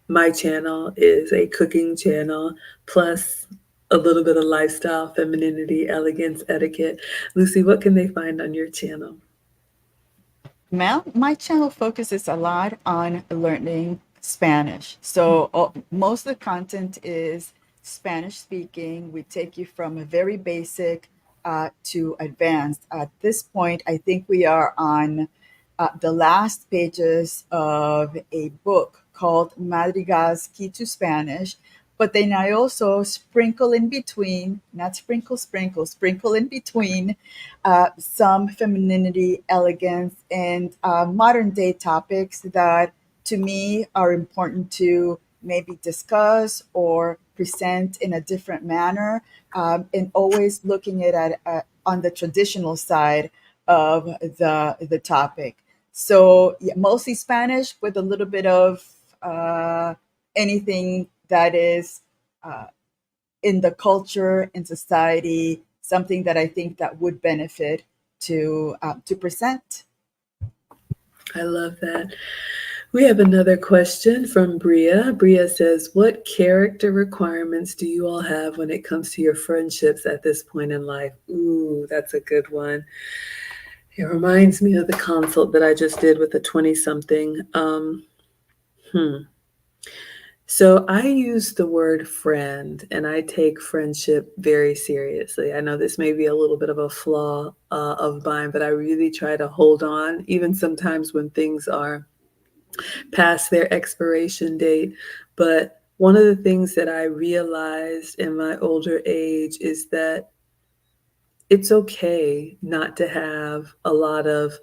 my channel is a cooking channel, plus a little bit of lifestyle, femininity, elegance, etiquette. Lucy, what can they find on your channel? My channel focuses a lot on learning Spanish. So most of the content is Spanish speaking. We take you from a very basic to advanced. At this point, I think we are on the last pages of a book called Madrigal's Key to Spanish. But then I also sprinkle in between, not sprinkle in between some femininity, elegance, and modern day topics that to me are important to maybe discuss or present in a different manner, and always looking at on the traditional side of the topic. So yeah, mostly Spanish with a little bit of anything that is uh, in the culture, in society, something that I think that would benefit to present. I love that. We have another question from Bria. Bria says, what character requirements do you all have when it comes to your friendships at this point in life? Ooh, that's a good one. It reminds me of the consult that I just did with a 20 something. Hmm. So I use the word friend and I take friendship very seriously. I know this may be a little bit of a flaw of mine, but I really try to hold on, even sometimes when things are past their expiration date. But one of the things that I realized in my older age is that it's okay not to have a lot of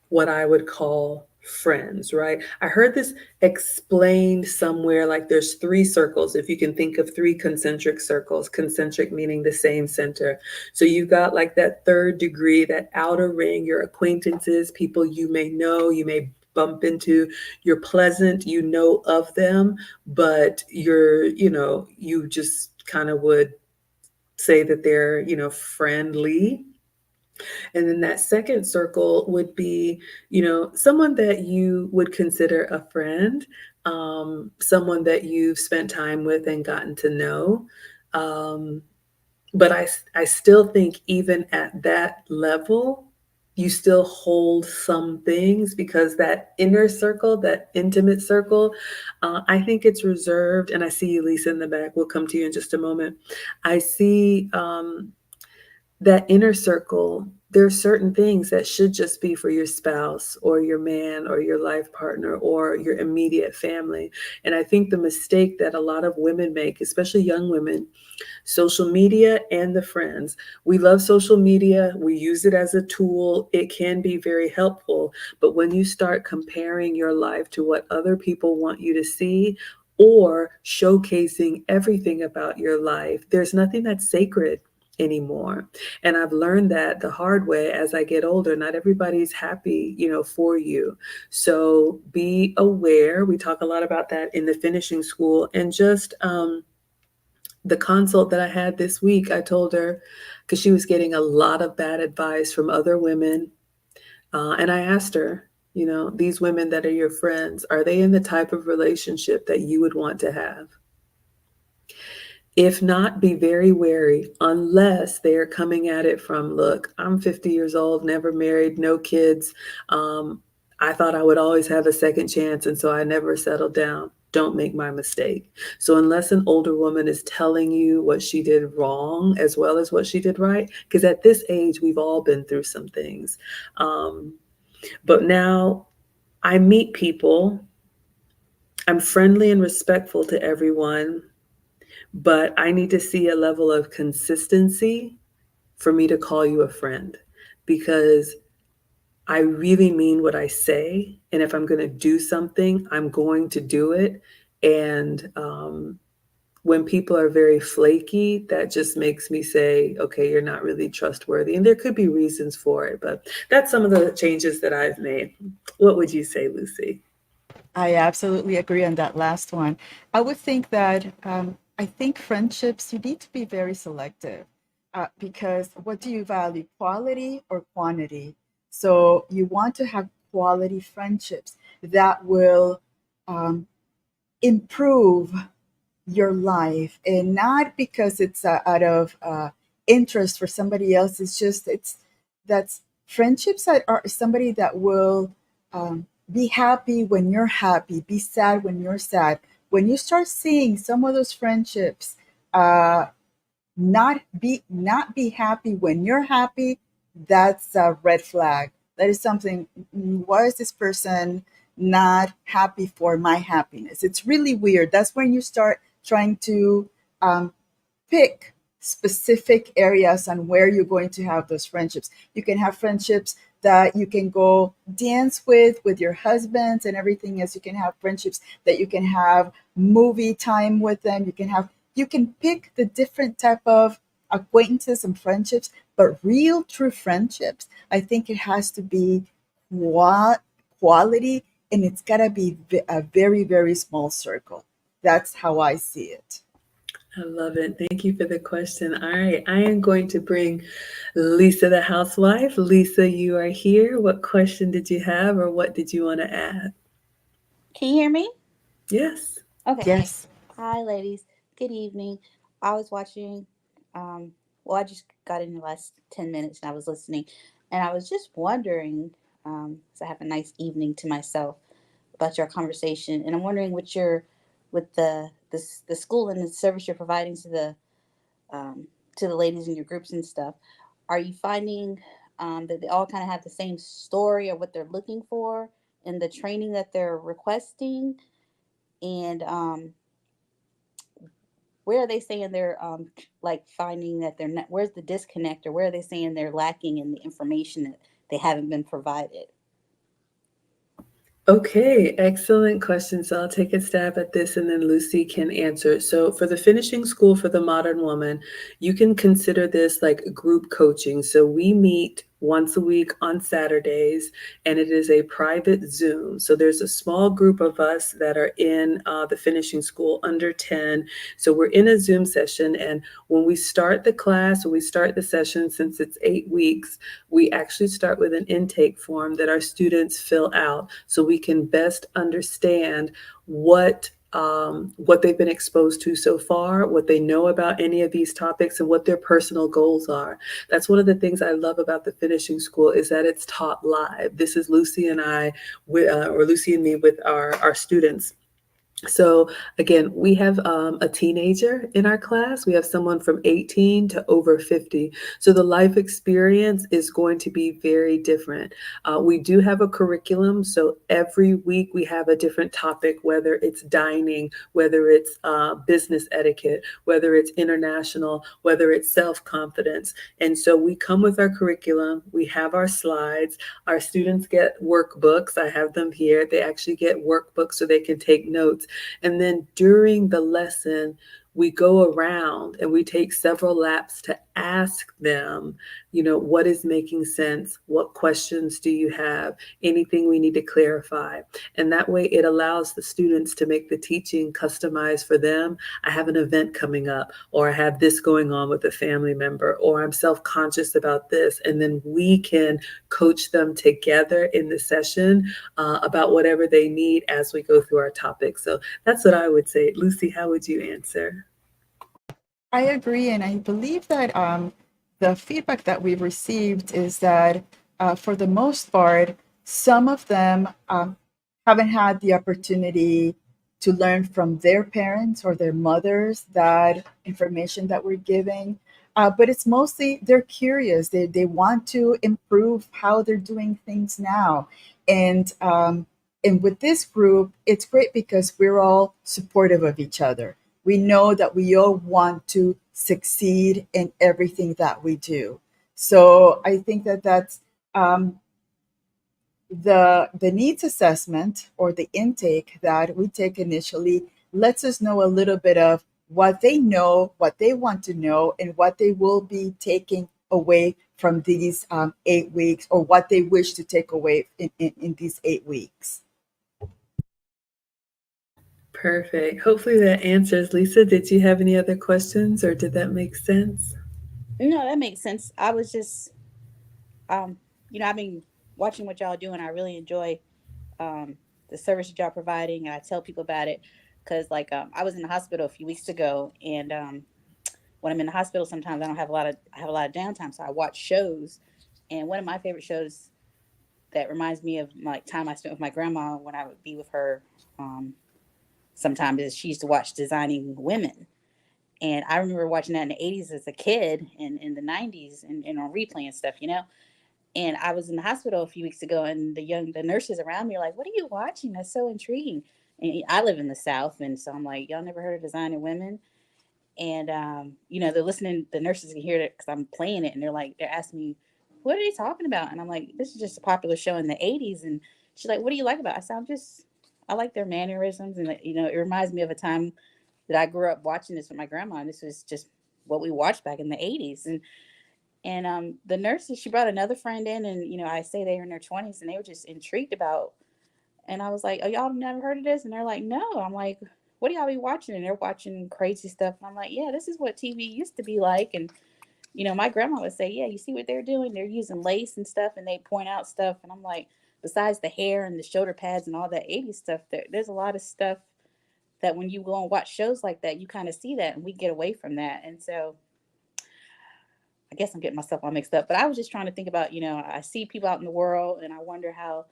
what I would call friends, right? I heard this explained somewhere like there's three circles. If you can think of three concentric circles, concentric meaning the same center. So you've got like that third degree, that outer ring, your acquaintances, people you may know, you may bump into, you're pleasant, you know of them, but you just kind of would say that they're, friendly. And then that second circle would be, someone that you would consider a friend, someone that you've spent time with and gotten to know. Um, but I still think even at that level, you still hold some things because that inner circle, that intimate circle, I think it's reserved. And I see you, Lisa, in the back. We'll come to you in just a moment. I see that inner circle, there are certain things that should just be for your spouse or your man or your life partner or your immediate family. And I think the mistake that a lot of women make, especially young women, social media and the friends. We love social media. We use it as a tool. It can be very helpful. But when you start comparing your life to what other people want you to see, or showcasing everything about your life, there's nothing that's sacred anymore. And I've learned that the hard way as I get older. Not everybody's happy, for you. So be aware. We talk a lot about that in the finishing school. And just the consult that I had this week, I told her, because she was getting a lot of bad advice from other women. And I asked her, these women that are your friends, are they in the type of relationship that you would want to have? If not, be very wary unless they are coming at it from, look, I'm 50 years old, never married, no kids. Um, I thought I would always have a second chance, and so I never settled down. Don't make my mistake. So, unless an older woman is telling you what she did wrong as well as what she did right, because at this age, we've all been through some things. Um, but now I meet people, I'm friendly and respectful to everyone, but I need to see a level of consistency for me to call you a friend because I really mean what I say. And if I'm going to do something, I'm going to do it. And when people are very flaky, that just makes me say, okay, you're not really trustworthy. And there could be reasons for it, but that's some of the changes that I've made. What would you say, Lucy? I absolutely agree on that last one. I would think that I think friendships, you need to be very selective because what do you value, quality or quantity? So you want to have quality friendships that will um, improve your life, and not because it's out of interest for somebody else. It's just that's friendships that are somebody that will be happy when you're happy, be sad when you're sad. When you start seeing some of those friendships uh, not be happy when you're happy, that's a red flag. That is something. Why is this person not happy for my happiness? It's really weird. That's when you start trying to um, pick specific areas on where you're going to have those friendships. You can have friendships that you can go dance with your husbands and everything else. You can have friendships that you can have movie time with them. You can pick the different type of acquaintances and friendships, but real true friendships, I think it has to be quality, and it's got to be a very, very small circle. That's how I see it. I love it. Thank you for the question. All right, I am going to bring Lisa, the housewife. Lisa, you are here. What question did you have, or what did you want to add? Can you hear me? Yes. Okay. Yes. Hi, ladies. Good evening. I was watching, well, I just got in the last 10 minutes and I was listening. And I was just wondering, so I have a nice evening to myself about your conversation, and I'm wondering what your with the school and the service you're providing to the ladies in your groups and stuff. Are you finding that they all kind of have the same story or what they're looking for in the training that they're requesting? And where are they saying they're like finding that they're not? Where's the disconnect, or where are they saying they're lacking in the information that they haven't been provided? Okay, excellent question. So I'll take a stab at this and then Lucy can answer. So for the finishing school for the modern woman, you can consider this like group coaching. So we meet once a week on Saturdays, and it is a private Zoom. So there's a small group of us that are in the finishing school, under 10. So we're in a Zoom session, and when we start the class, when we start the session, since it's 8 weeks, we actually start with an intake form that our students fill out so we can best understand what they've been exposed to so far, what they know about any of these topics, and what their personal goals are. That's one of the things I love about the finishing school is that it's taught live. This is Lucy and I, or Lucy and me with our students. So again, we have a teenager in our class. We have someone from 18 to over 50. So the life experience is going to be very different. We do have a curriculum. So every week we have a different topic, whether it's dining, whether it's business etiquette, whether it's international, whether it's self-confidence. And so we come with our curriculum. We have our slides. Our students get workbooks. I have them here. They actually get workbooks so they can take notes. And then during the lesson, we go around and we take several laps to ask them, what is making sense? What questions do you have? Anything we need to clarify? And that way it allows the students to make the teaching customized for them. I have an event coming up, or I have this going on with a family member, or I'm self-conscious about this. And then we can coach them together in the session about whatever they need as we go through our topics. So that's what I would say. Lucy, how would you answer? I agree, and I believe that the feedback that we've received is that for the most part, some of them haven't had the opportunity to learn from their parents or their mothers that information that we're giving. But it's mostly they're curious. They want to improve how they're doing things now. And with this group, it's great because we're all supportive of each other. We know that we all want to succeed in everything that we do. So I think that that's the needs assessment or the intake that we take initially lets us know a little bit of what they know, what they want to know, and what they will be taking away from these 8 weeks, or what they wish to take away in these 8 weeks. Perfect. Hopefully that answers. Lisa, did you have any other questions or did that make sense? No, that makes sense. I was just, um, I've been watching what y'all do, and I really enjoy the service that y'all providing, and I tell people about it because, like, I was in the hospital a few weeks ago, and when I'm in the hospital, sometimes I have a lot of downtime, so I watch shows. And one of my favorite shows that reminds me of my time I spent with my grandma when I would be with her. Um, Sometimes is she used to watch Designing Women, and I remember watching that in the '80s as a kid, and in the '90s, and on replay and stuff. And I was in the hospital a few weeks ago, and the nurses around me are like, "What are you watching? That's so intriguing." And I live in the South, and so I'm like, "Y'all never heard of Designing Women?" And they're listening. The nurses can hear it because I'm playing it, and they're asking me, "What are they talking about?" And I'm like, "This is just a popular show in the '80s." And she's like, "What do you like about it?" I said, I like their mannerisms, and it reminds me of a time that I grew up watching this with my grandma, and this was just what we watched back in the '80s. And the nurses, she brought another friend in, and I say they were in their 20s, and they were just intrigued about. And I was like, "Oh, y'all never heard of this?" And they're like, "No." I'm like, "What do y'all be watching?" And they're watching crazy stuff. And I'm like, "Yeah, this is what TV used to be like." And my grandma would say, "Yeah, you see what they're doing? They're using lace and stuff, and they point out stuff." And I'm like, besides the hair and the shoulder pads and all that '80s stuff, there's a lot of stuff that when you go and watch shows like that, you kind of see that, and we get away from that. And so I guess I'm getting myself all mixed up, but I was just trying to think about, I see people out in the world and I wonder how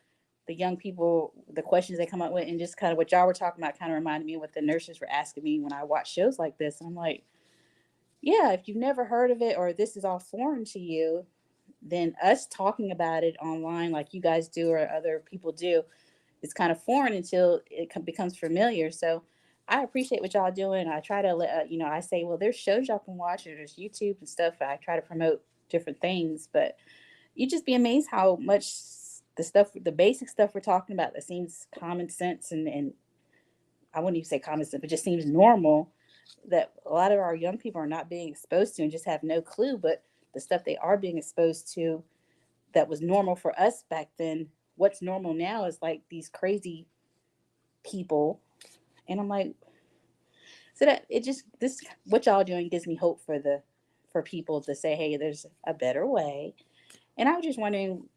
the young people, the questions they come up with, and just kind of what y'all were talking about kind of reminded me of what the nurses were asking me when I watch shows like this. And I'm like, yeah, if you've never heard of it or this is all foreign to you, then us talking about it online like you guys do or other people do, it's kind of foreign until it becomes familiar. So I appreciate what y'all doing. I try to let I say, well, there's shows y'all can watch, or there's YouTube and stuff. I try to promote different things, but you just be amazed how much the basic stuff we're talking about that seems common sense, and I wouldn't even say common sense, but just seems normal, that a lot of our young people are not being exposed to and just have no clue. But the stuff they are being exposed to that was normal for us back then, what's normal now is like these crazy people. And I'm like, so that it just, this, what y'all doing gives me hope for people to say, hey, there's a better way. And I was just wondering,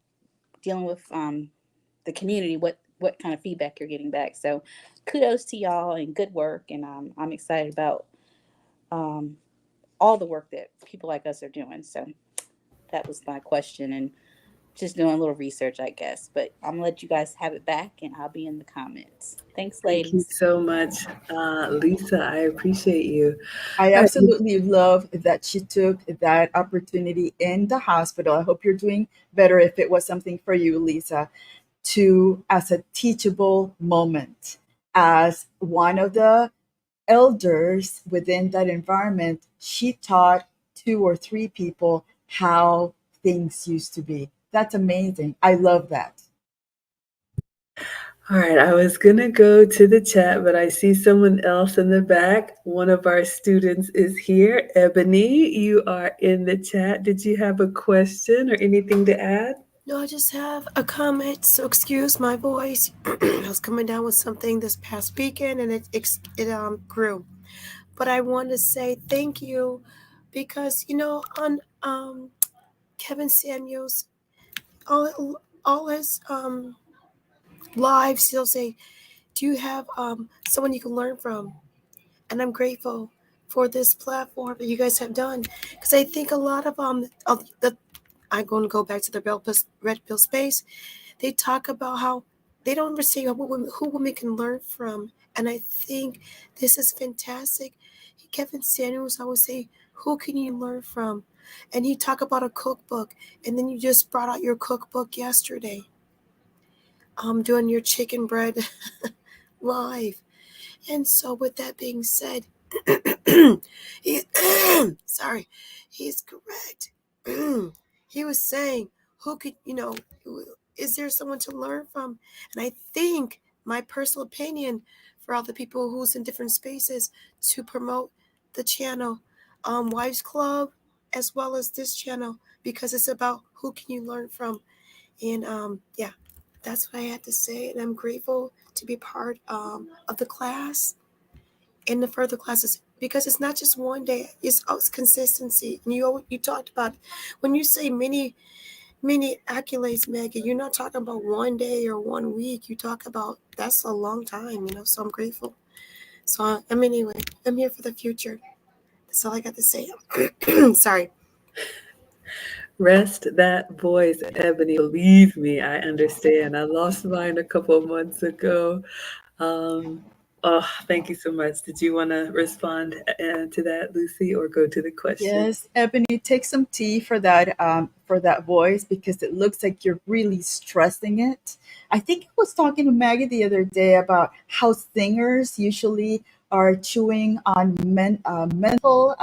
dealing with the community, what kind of feedback you're getting back. So kudos to y'all and good work. And I'm excited about um, all the work that people like us are doing. So that was my question, and just doing a little research, I guess. But I'm gonna let you guys have it back, and I'll be in the comments. Thanks, Thank you ladies. so much, Lisa. I appreciate you. I All right. absolutely love that she took that opportunity in the hospital. I hope you're doing better if it was something for you, Lisa, to as a teachable moment. As one of the elders within that environment, she taught two or three people how things used to be. That's amazing. I love that. All right, I was gonna go to the chat, but I see someone else in the back. One of our students is here. Ebony, you are in the chat. Did you have a question or anything to add? No, I just have a comment, so excuse my voice. I was coming down with something this past weekend, and it grew. But I want to say thank you, because on Kevin Samuels, all his lives, he'll say, "Do you have someone you can learn from?" And I'm grateful for this platform that you guys have done, because I think a lot of the I'm going to go back to the red pill space. They talk about how they don't ever say who women can learn from. And I think this is fantastic. Kevin Samuels always say, who can you learn from? And he talk about a cookbook. And then you just brought out your cookbook yesterday, doing your chicken bread live. And so with that being said, he, sorry, he's correct. He was saying, who could, is there someone to learn from? And I think my personal opinion for all the people who's in different spaces to promote the channel, Wives Club, as well as this channel, because it's about who can you learn from. And yeah, that's what I had to say. And I'm grateful to be part of the class in the further classes, because it's not just one day, it's consistency. And you talked about, when you say many accolades, Maggie, you're not talking about one day or 1 week. You talk about, that's a long time, so I'm grateful. So anyway, I'm here for the future. That's all I got to say. Sorry. Rest that voice, Ebony. Believe me, I understand. I lost mine a couple of months ago. Um, oh, thank you so much. Did you want to respond to that, Lucy, or go to the question? Yes, Ebony, take some tea for that voice, because it looks like you're really stressing it. I think I was talking to Maggie the other day about how singers usually are chewing on mental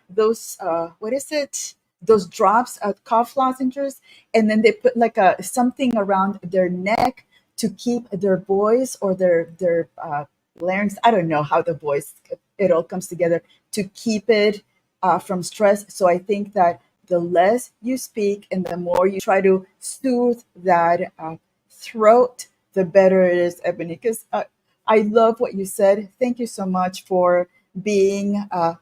those what is it, those drops of cough lozenges, and then they put like a something around their neck to keep their voice or their larynx. I don't know how the voice, it all comes together, to keep it from stress. So I think that the less you speak and the more you try to soothe that throat, the better it is, Ebony. Because I love what you said. Thank you so much for being a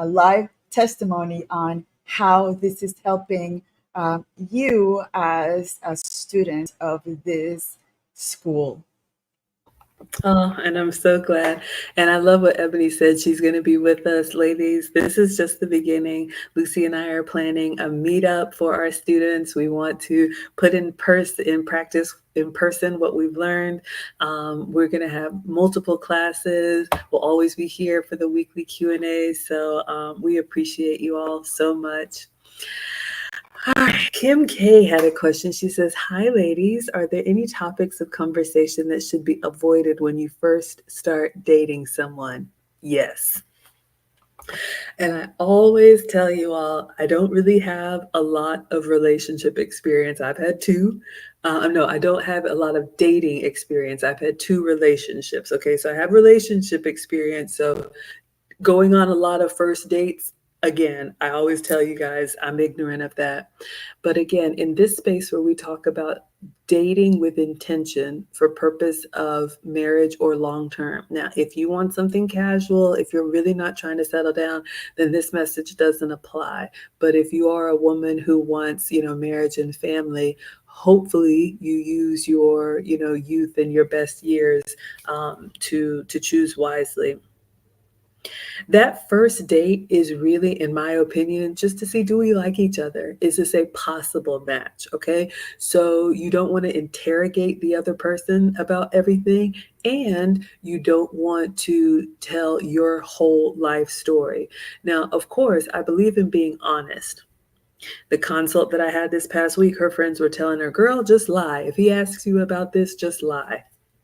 live testimony on how this is helping you as a student of this school. Oh, and I'm so glad. And I love what Ebony said. She's going to be with us, ladies. This is just the beginning. Lucy and I are planning a meetup for our students. We want to put in practice in person what we've learned. We're going to have multiple classes. We'll always be here for the weekly Q&A. So we appreciate you all so much. All right, Kim K had a question. She says, "Hi, ladies. Are there any topics of conversation that should be avoided when you first start dating someone?" Yes. And I always tell you all, I don't really have a lot of relationship experience. I've had two. No, I don't have a lot of dating experience. I've had two relationships. Okay, so I have relationship experience. So going on a lot of first dates, again, I always tell you guys I'm ignorant of that. But again, in this space where we talk about dating with intention for purpose of marriage or long term. Now, if you want something casual, if you're really not trying to settle down, then this message doesn't apply. But if you are a woman who wants, marriage and family, hopefully you use your, youth and your best years to choose wisely. That first date is really, in my opinion, just to see, do we like each other? Is this a possible match? Okay. So you don't want to interrogate the other person about everything, and you don't want to tell your whole life story. Now, of course, I believe in being honest. The consult that I had this past week, her friends were telling her, "Girl, just lie. If he asks you about this, just lie."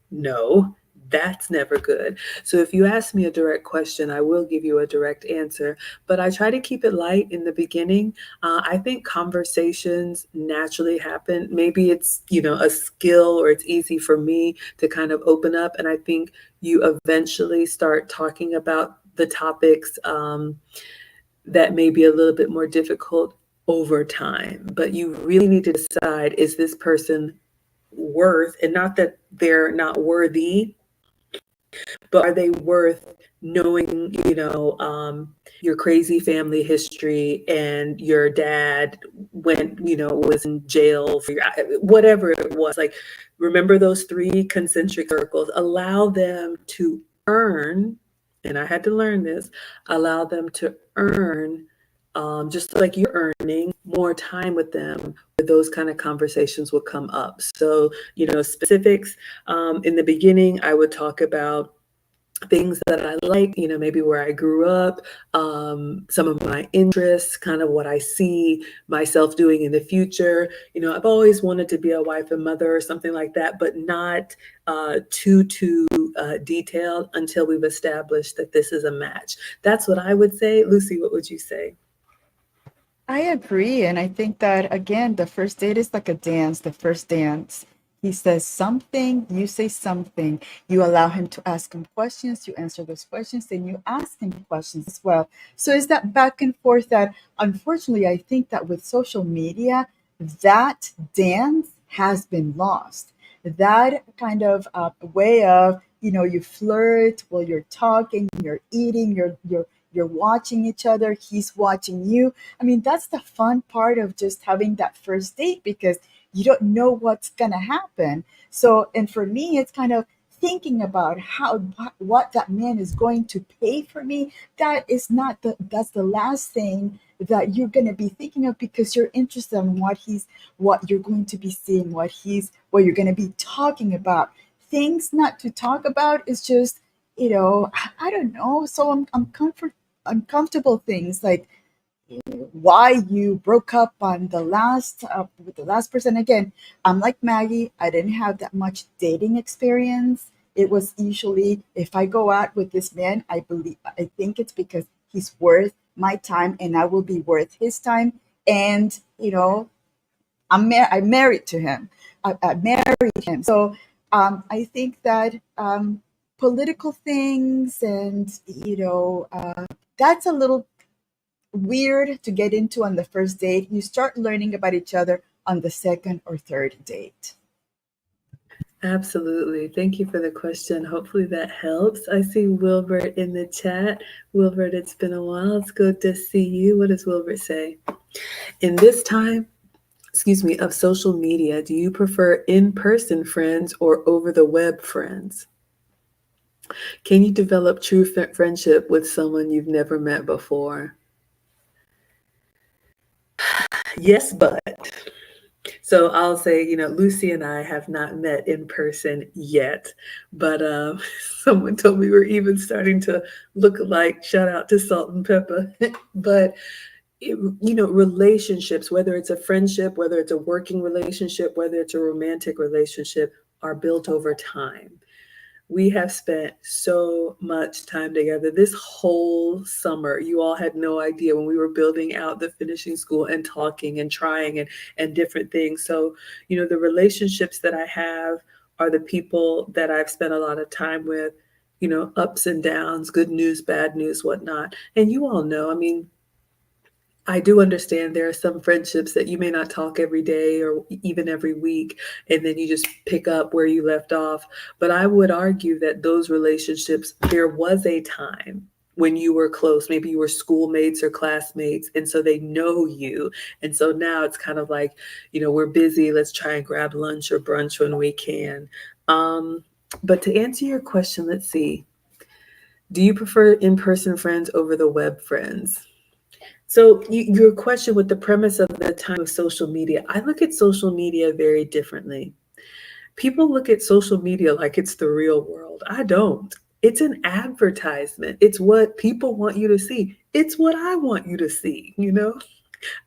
No, that's never good. So if you ask me a direct question, I will give you a direct answer, but I try to keep it light in the beginning. I think conversations naturally happen. Maybe it's, a skill, or it's easy for me to kind of open up. And I think you eventually start talking about the topics that may be a little bit more difficult over time. But you really need to decide, is this person worth, and not that they're not worthy, but are they worth knowing, your crazy family history, and your dad went, was in jail for whatever it was. Like, remember those three concentric circles. Allow them to earn, and I had to learn this, allow them to earn, just like you're earning more time with them, where those kind of conversations will come up. So, specifics, in the beginning, I would talk about things that I like, maybe where I grew up, some of my interests, kind of what I see myself doing in the future. I've always wanted to be a wife and mother or something like that, but not too detailed until we've established that this is a match. That's what I would say. Lucy, what would you say? I agree. And I think that, again, the first date is like a dance, the first dance. He says something, you say something, you allow him to ask him questions, you answer those questions, then you ask him questions as well. So it's that back and forth that, unfortunately, I think that with social media, that dance has been lost. That kind of way of, you flirt while you're talking, you're eating, you're watching each other, he's watching you. I mean, that's the fun part of just having that first date, because you don't know what's going to happen. So, and for me, it's kind of thinking about what that man is going to pay for me. That's the last thing that you're going to be thinking of, because you're interested in what you're going to be seeing, what you're going to be talking about. Things not to talk about is just, I don't know. So uncomfortable things like why you broke up on the last with the last person. Again, I'm like Maggie. I didn't have that much dating experience. It was usually, if I go out with this man, I think it's because he's worth my time and I will be worth his time. And I'm married to him. I married him. So I think that political things and that's a little weird to get into on the first date. You start learning about each other on the second or third date. Absolutely. Thank you for the question. Hopefully that helps. I see Wilbert in the chat. Wilbert, it's been a while. It's good to see you. What does Wilbert say? In this time, of social media, do you prefer in-person friends or over the web friends? Can you develop true friendship with someone you've never met before? Yes, but. So I'll say, Lucy and I have not met in person yet, but someone told me we're even starting to look alike. Shout out to Salt and Pepper. But relationships, whether it's a friendship, whether it's a working relationship, whether it's a romantic relationship, are built over time. We have spent so much time together this whole summer. You all had no idea when we were building out the finishing school and talking and trying and different things. So, the relationships that I have are the people that I've spent a lot of time with, ups and downs, good news, bad news, whatnot. And you all know, I mean, I do understand there are some friendships that you may not talk every day or even every week, and then you just pick up where you left off. But I would argue that those relationships, there was a time when you were close. Maybe you were schoolmates or classmates, and so they know you. And so now it's kind of like, we're busy. Let's try and grab lunch or brunch when we can. But to answer your question, let's see. Do you prefer in person friends over the web friends? So your question with the premise of the time of social media, I look at social media very differently. People look at social media like it's the real world. I don't. It's an advertisement. It's what people want you to see. It's what I want you to see.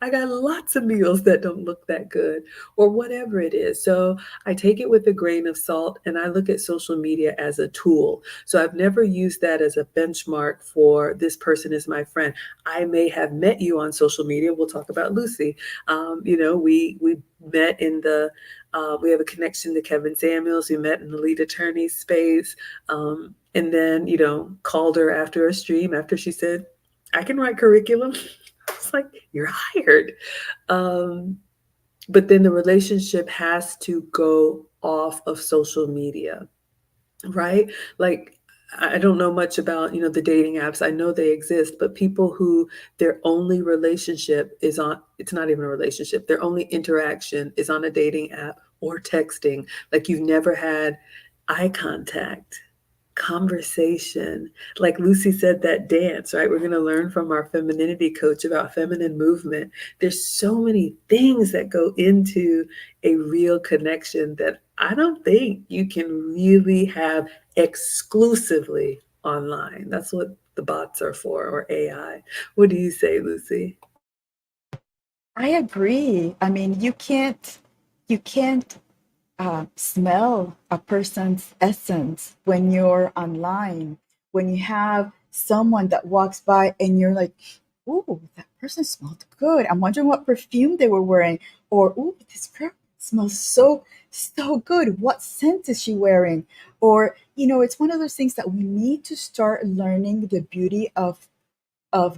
I got lots of meals that don't look that good or whatever it is. So I take it with a grain of salt and I look at social media as a tool. So I've never used that as a benchmark for this person is my friend. I may have met you on social media. We'll talk about Lucy. We met in the we have a connection to Kevin Samuels. We met in the lead attorney space. And then, called her after a stream after she said, I can write curriculum. I was like, you're hired. Um, but then the relationship has to go off of social media, right? Like, I don't know much about, the dating apps. I know they exist, but people who their only relationship is on, it's not even a relationship, their only interaction is on a dating app or texting. Like you've never had eye contact, conversation. Like Lucy said, that dance, right? We're going to learn from our femininity coach about feminine movement. There's so many things that go into a real connection that I don't think you can really have exclusively online. That's what the bots are for, or AI. What do you say, Lucy? I agree. I mean, you can't smell a person's essence when you're online. When you have someone that walks by and you're like, "Ooh, that person smelled good. I'm wondering what perfume they were wearing," or "Ooh, this girl smells so good. What scent is she wearing?" Or it's one of those things that we need to start learning the beauty of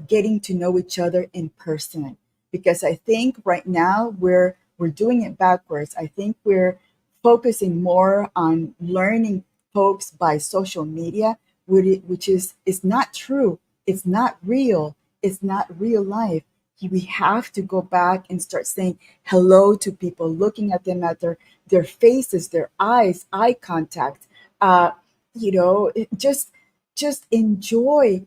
getting to know each other in person, because I think right now we're doing it backwards. I think we're focusing more on learning folks by social media, which is not true. It's not real. It's not real life. We have to go back and start saying hello to people, looking at them, at their faces, their eyes, eye contact. Uh, just enjoy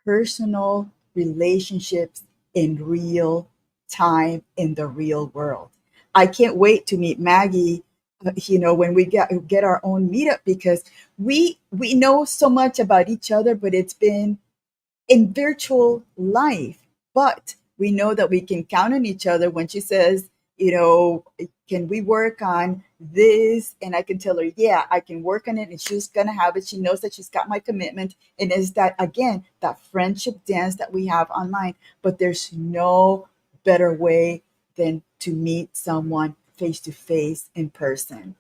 personal relationships in real time in the real world. I can't wait to meet Maggie. When we get our own meetup, because we know so much about each other, but it's been in virtual life. But we know that we can count on each other when she says, can we work on this? And I can tell her, yeah, I can work on it. And she's going to have it. She knows that she's got my commitment. And it's that, again, that friendship dance that we have online. But there's no better way than to meet someone face to face in person.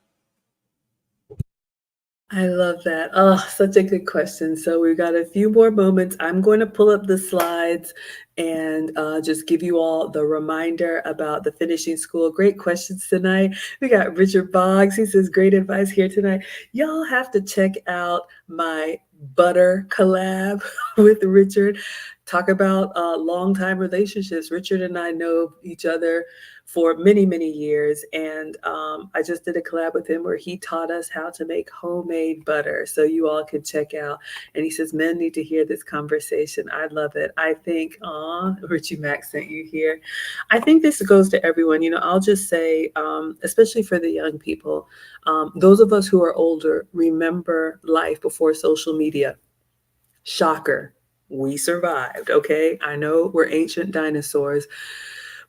I love that. Oh, such a good question. So we've got a few more moments. I'm going to pull up the slides and just give you all the reminder about the finishing school. Great questions tonight. We got Richard Boggs. He says, great advice here tonight. Y'all have to check out my butter collab with Richard. talk about long-time relationships. Richard and I know each other for many, many years. And I just did a collab with him where he taught us how to make homemade butter. So you all can check out. And he says, men need to hear this conversation. I love it. I think, Richie Mack sent you here. I think this goes to everyone. I'll just say, especially for the young people, those of us who are older, remember life before social media. Shocker. We survived, okay? I know we're ancient dinosaurs,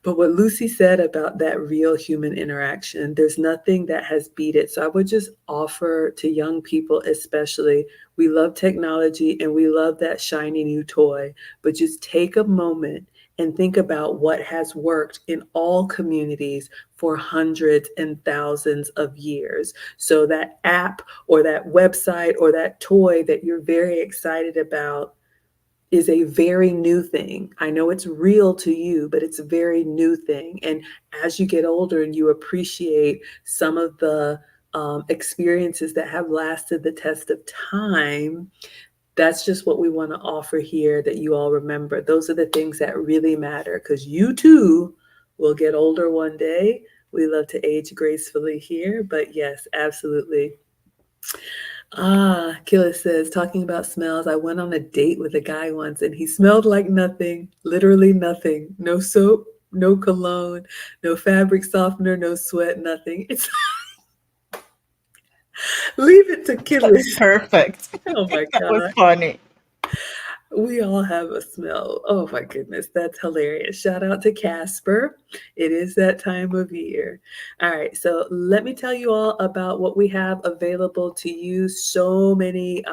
but what Lucy said about that real human interaction, there's nothing that has beat it. So I would just offer to young people, especially, we love technology and we love that shiny new toy, but just take a moment and think about what has worked in all communities for hundreds and thousands of years. So that app or that website or that toy that you're very excited about is a very new thing. I know it's real to you, but it's a very new thing. And as you get older and you appreciate some of the experiences that have lasted the test of time, that's just what we want to offer here that you all remember. Those are the things that really matter because you too will get older one day. We love to age gracefully here, but yes, absolutely. Killa says, talking about smells, I went on a date with a guy once and he smelled like nothing, literally nothing. No soap, no cologne, no fabric softener, no sweat, nothing. It's leave it to Killa. That's perfect. Oh my That was God. funny. We all have a smell. Oh my goodness, that's hilarious. Shout out to Casper. It is that time of year. All right, so let me tell you all about what we have available to you. So many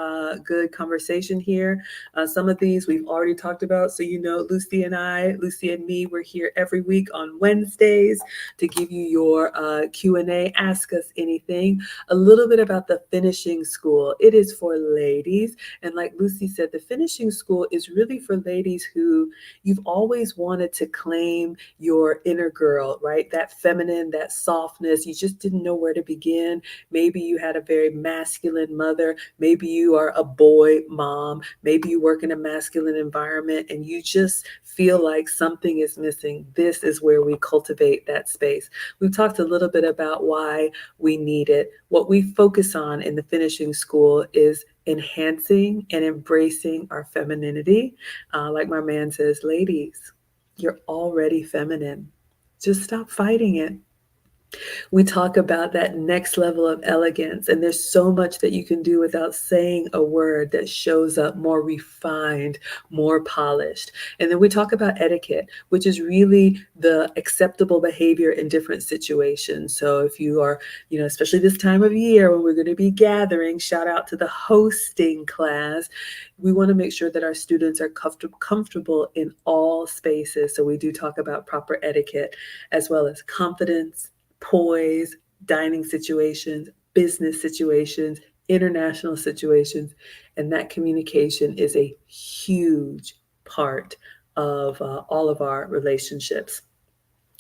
good conversation here. Some of these we've already talked about. So Lucy and me, we're here every week on Wednesdays to give you your Q&A. Ask us anything. A little bit about the finishing school. It is for ladies. And like Lucy said, the finishing school is really for ladies who you've always wanted to claim your inner girl, right? That feminine, that softness. You just didn't know where to begin. Maybe you had a very masculine mother. Maybe you are a boy mom. Maybe you work in a masculine environment and you just feel like something is missing. This is where we cultivate that space. We've talked a little bit about why we need it. What we focus on in the finishing school is enhancing and embracing our femininity. Like my man says, ladies, you're already feminine. Just stop fighting it. We talk about that next level of elegance, and there's so much that you can do without saying a word that shows up more refined, more polished. And then we talk about etiquette, which is really the acceptable behavior in different situations. So if you are, especially this time of year when we're going to be gathering, shout out to the hosting class. We want to make sure that our students are comfortable in all spaces. So we do talk about proper etiquette as well as confidence, poise, dining situations, business situations, international situations, and that communication is a huge part of all of our relationships.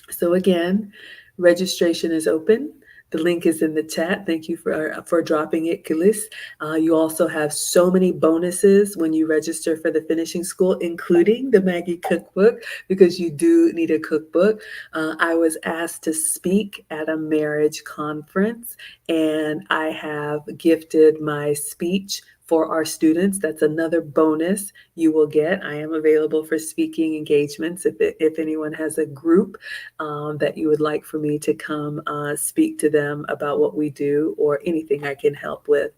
So again, registration is open. The link is in the chat. Thank you for dropping it, Kilis. You also have so many bonuses when you register for the finishing school, including the Maggie cookbook, because you do need a cookbook. I was asked to speak at a marriage conference, and I have gifted my speech for our students. That's another bonus you will get. I am available for speaking engagements if anyone has a group that you would like for me to come speak to them about what we do or anything I can help with.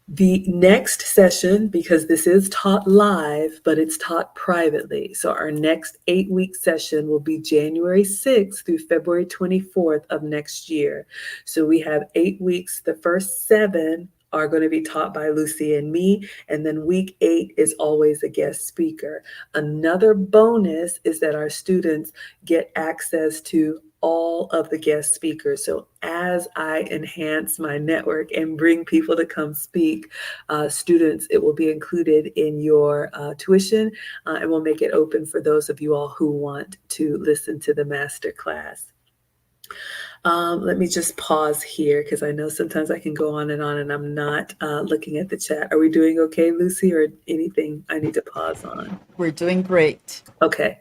The next session, because this is taught live, but it's taught privately. So our next 8-week session will be January 6th through February 24th of next year. So we have 8 weeks. The first 7 are going to be taught by Lucy and me. And then week 8 is always a guest speaker. Another bonus is that our students get access to all of the guest speakers. So as I enhance my network and bring people to come speak, students, it will be included in your tuition and we'll make it open for those of you all who want to listen to the master class. Let me just pause here because I know sometimes I can go on and I'm not looking at the chat. Are we doing okay, Lucy, or anything I need to pause on? We're doing great. Okay.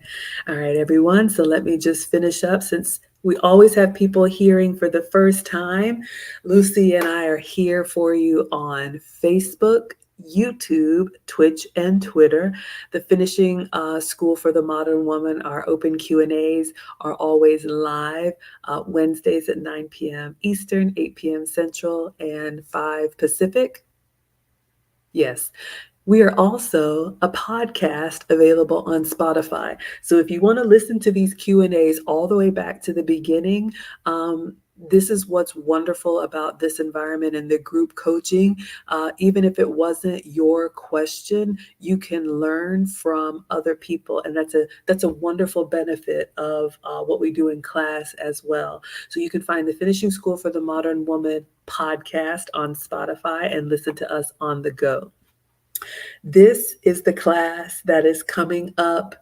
All right, everyone. So let me just finish up since we always have people hearing for the first time. Lucy and I are here for you on Facebook, YouTube, Twitch, and Twitter. The Finishing School for the Modern Woman, our open Q&As are always live Wednesdays at 9 p.m. Eastern, 8 p.m. Central, and 5 Pacific. Yes. We are also a podcast available on Spotify. So if you want to listen to these Q&As all the way back to the beginning, this is what's wonderful about this environment and the group coaching. Even if it wasn't your question, you can learn from other people, and that's a wonderful benefit of what we do in class as well. So you can find the Finishing School for the Modern Woman podcast on Spotify and listen to us on the go. This is the class that is coming up.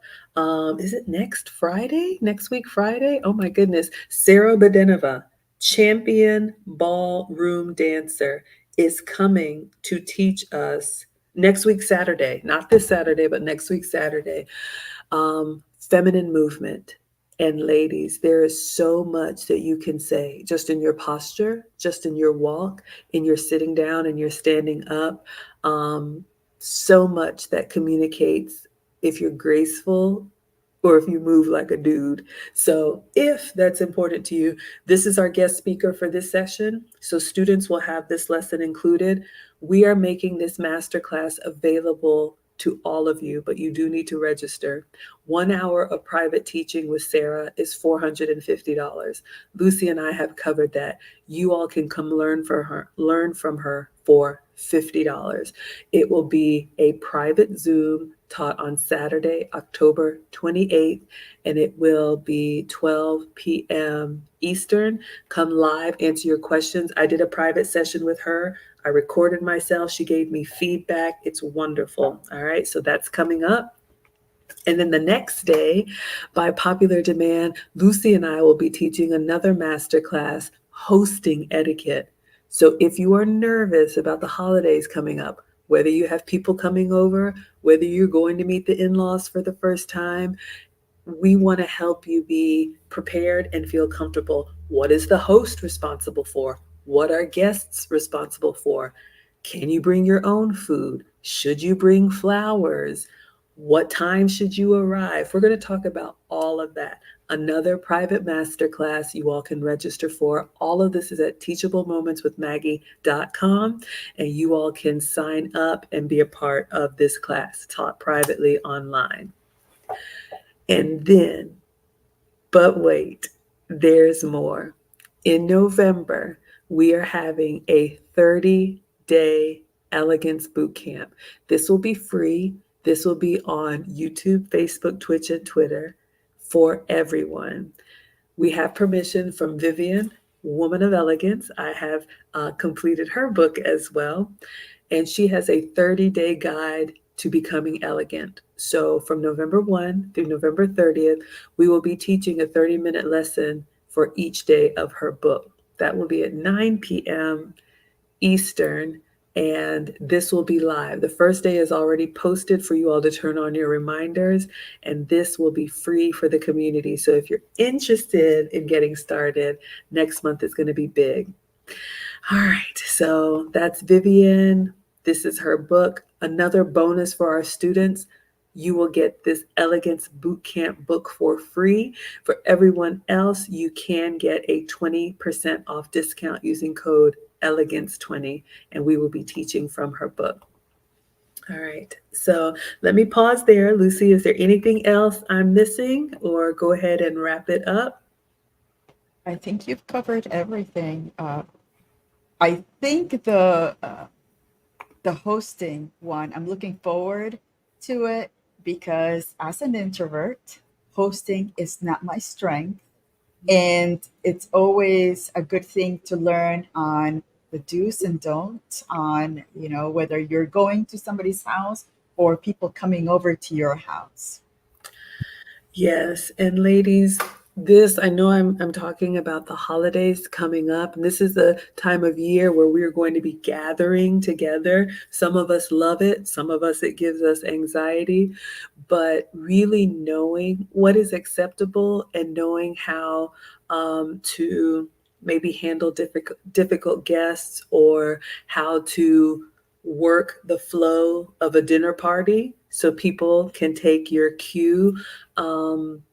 Is it next Friday? Next week, Friday? Oh my goodness. Sarah Bedenova, champion ballroom dancer, is coming to teach us next week, Saturday. Not this Saturday, but next week, Saturday. Feminine movement. And ladies, there is so much that you can say just in your posture, just in your walk, in your sitting down and your standing up. So much that communicates if you're graceful or if you move like a dude. So if that's important to you, this is our guest speaker for this session. So students will have this lesson included. We are making this masterclass available to all of you, but you do need to register. 1 hour of private teaching with Sarah is $450. Lucy and I have covered that. You all can come learn from her for $50. It will be a private Zoom taught on Saturday, October 28th, and it will be 12 p.m. Eastern. Come live, answer your questions. I did a private session with her. I recorded myself. She gave me feedback. It's wonderful. All right, so that's coming up. And then the next day, by popular demand, Lucy and I will be teaching another masterclass, hosting etiquette. So if you are nervous about the holidays coming up, whether you have people coming over, whether you're going to meet the in-laws for the first time, we want to help you be prepared and feel comfortable. What is the host responsible for? What are guests responsible for? Can you bring your own food? Should you bring flowers? What time should you arrive? We're going to talk about all of that. Another private masterclass you all can register for. All of this is at teachablemomentswithmaggie.com, and you all can sign up and be a part of this class taught privately online. And then, but wait, there's more. In November, we are having a 30-day elegance boot camp. This will be free. This will be on YouTube, Facebook, Twitch, and Twitter for everyone. We have permission from Vivian, Woman of Elegance. I have completed her book as well. And she has a 30-day guide to becoming elegant. So from November 1 through November 30th, we will be teaching a 30-minute lesson for each day of her book. That will be at 9 p.m. Eastern, and this will be live. The first day is already posted for you all to turn on your reminders, and this will be free for the community. So if you're interested in getting started, next month is going to be big. All right, so that's Vivian. This is her book. Another bonus for our students, you will get this Elegance Bootcamp book for free. For everyone else, you can get a 20% off discount using code ELEGANCE20, and we will be teaching from her book. All right, so let me pause there. Lucy, is there anything else I'm missing, or go ahead and wrap it up? I think you've covered everything. I think the hosting one, I'm looking forward to it because as an introvert, hosting is not my strength. And it's always a good thing to learn on the do's and don'ts on, whether you're going to somebody's house or people coming over to your house. Yes, and ladies, This, I know I'm talking about the holidays coming up, and this is the time of year where we're going to be gathering together. Some of us love it, some of us it gives us anxiety, but really knowing what is acceptable and knowing how to maybe handle difficult guests, or how to work the flow of a dinner party so people can take your cue. Um,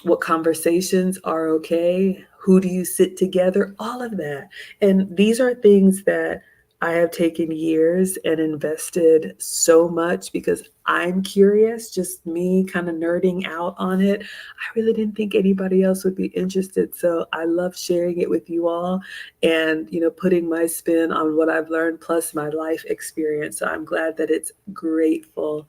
what conversations are okay, who do you sit together, all of that. And these are things that I have taken years and invested so much because I'm curious, just me kind of nerding out on it. I really didn't think anybody else would be interested. So I love sharing it with you all, and, putting my spin on what I've learned plus my life experience. So I'm glad that it's grateful.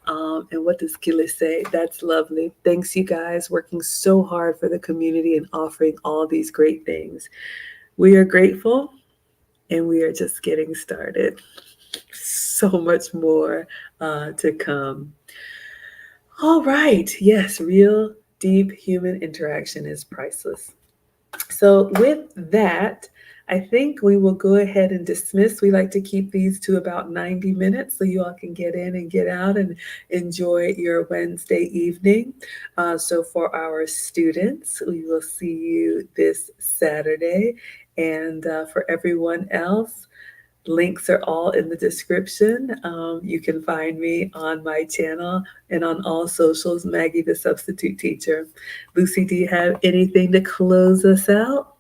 And what does Kila say? That's lovely. Thanks, you guys, working so hard for the community and offering all these great things. We are grateful, and we are just getting started. So much more to come. All right. Yes, real deep human interaction is priceless. So, with that, I think we will go ahead and dismiss. We like to keep these to about 90 minutes so you all can get in and get out and enjoy your Wednesday evening. So, for our students, we will see you this Saturday. And for everyone else, links are all in the description. You can find me on my channel and on all socials, Maggie the Substitute Teacher. Lucy, do you have anything to close us out?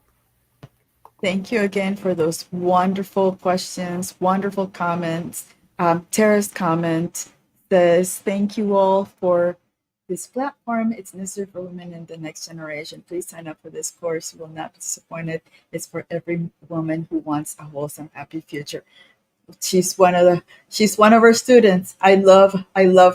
Thank you again for those wonderful questions, wonderful comments. Tara's comment says, thank you all for this platform. It's necessary for women in the next generation. Please sign up for this course. You will not be disappointed. It's for every woman who wants a wholesome, happy future. She's one of our students. I love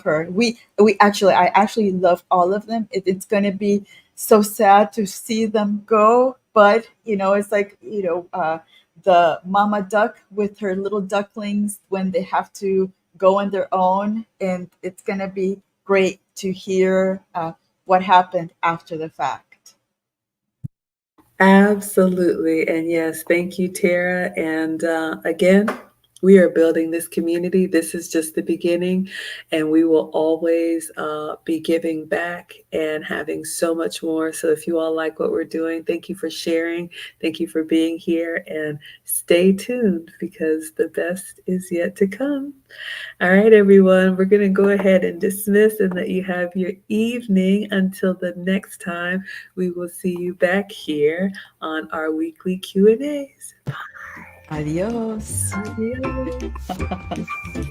her. I actually love all of them. It's going to be so sad to see them go, but it's like, the mama duck with her little ducklings when they have to go on their own, and it's going to be great to hear what happened after the fact. Absolutely. And yes, thank you, Tara. And again, we are building this community. This is just the beginning, and we will always be giving back and having so much more. So, if you all like what we're doing, thank you for sharing. Thank you for being here, and stay tuned because the best is yet to come. All right, everyone, we're going to go ahead and dismiss and let you have your evening. Until the next time, we will see you back here on our weekly Q&As. Adios. Adios.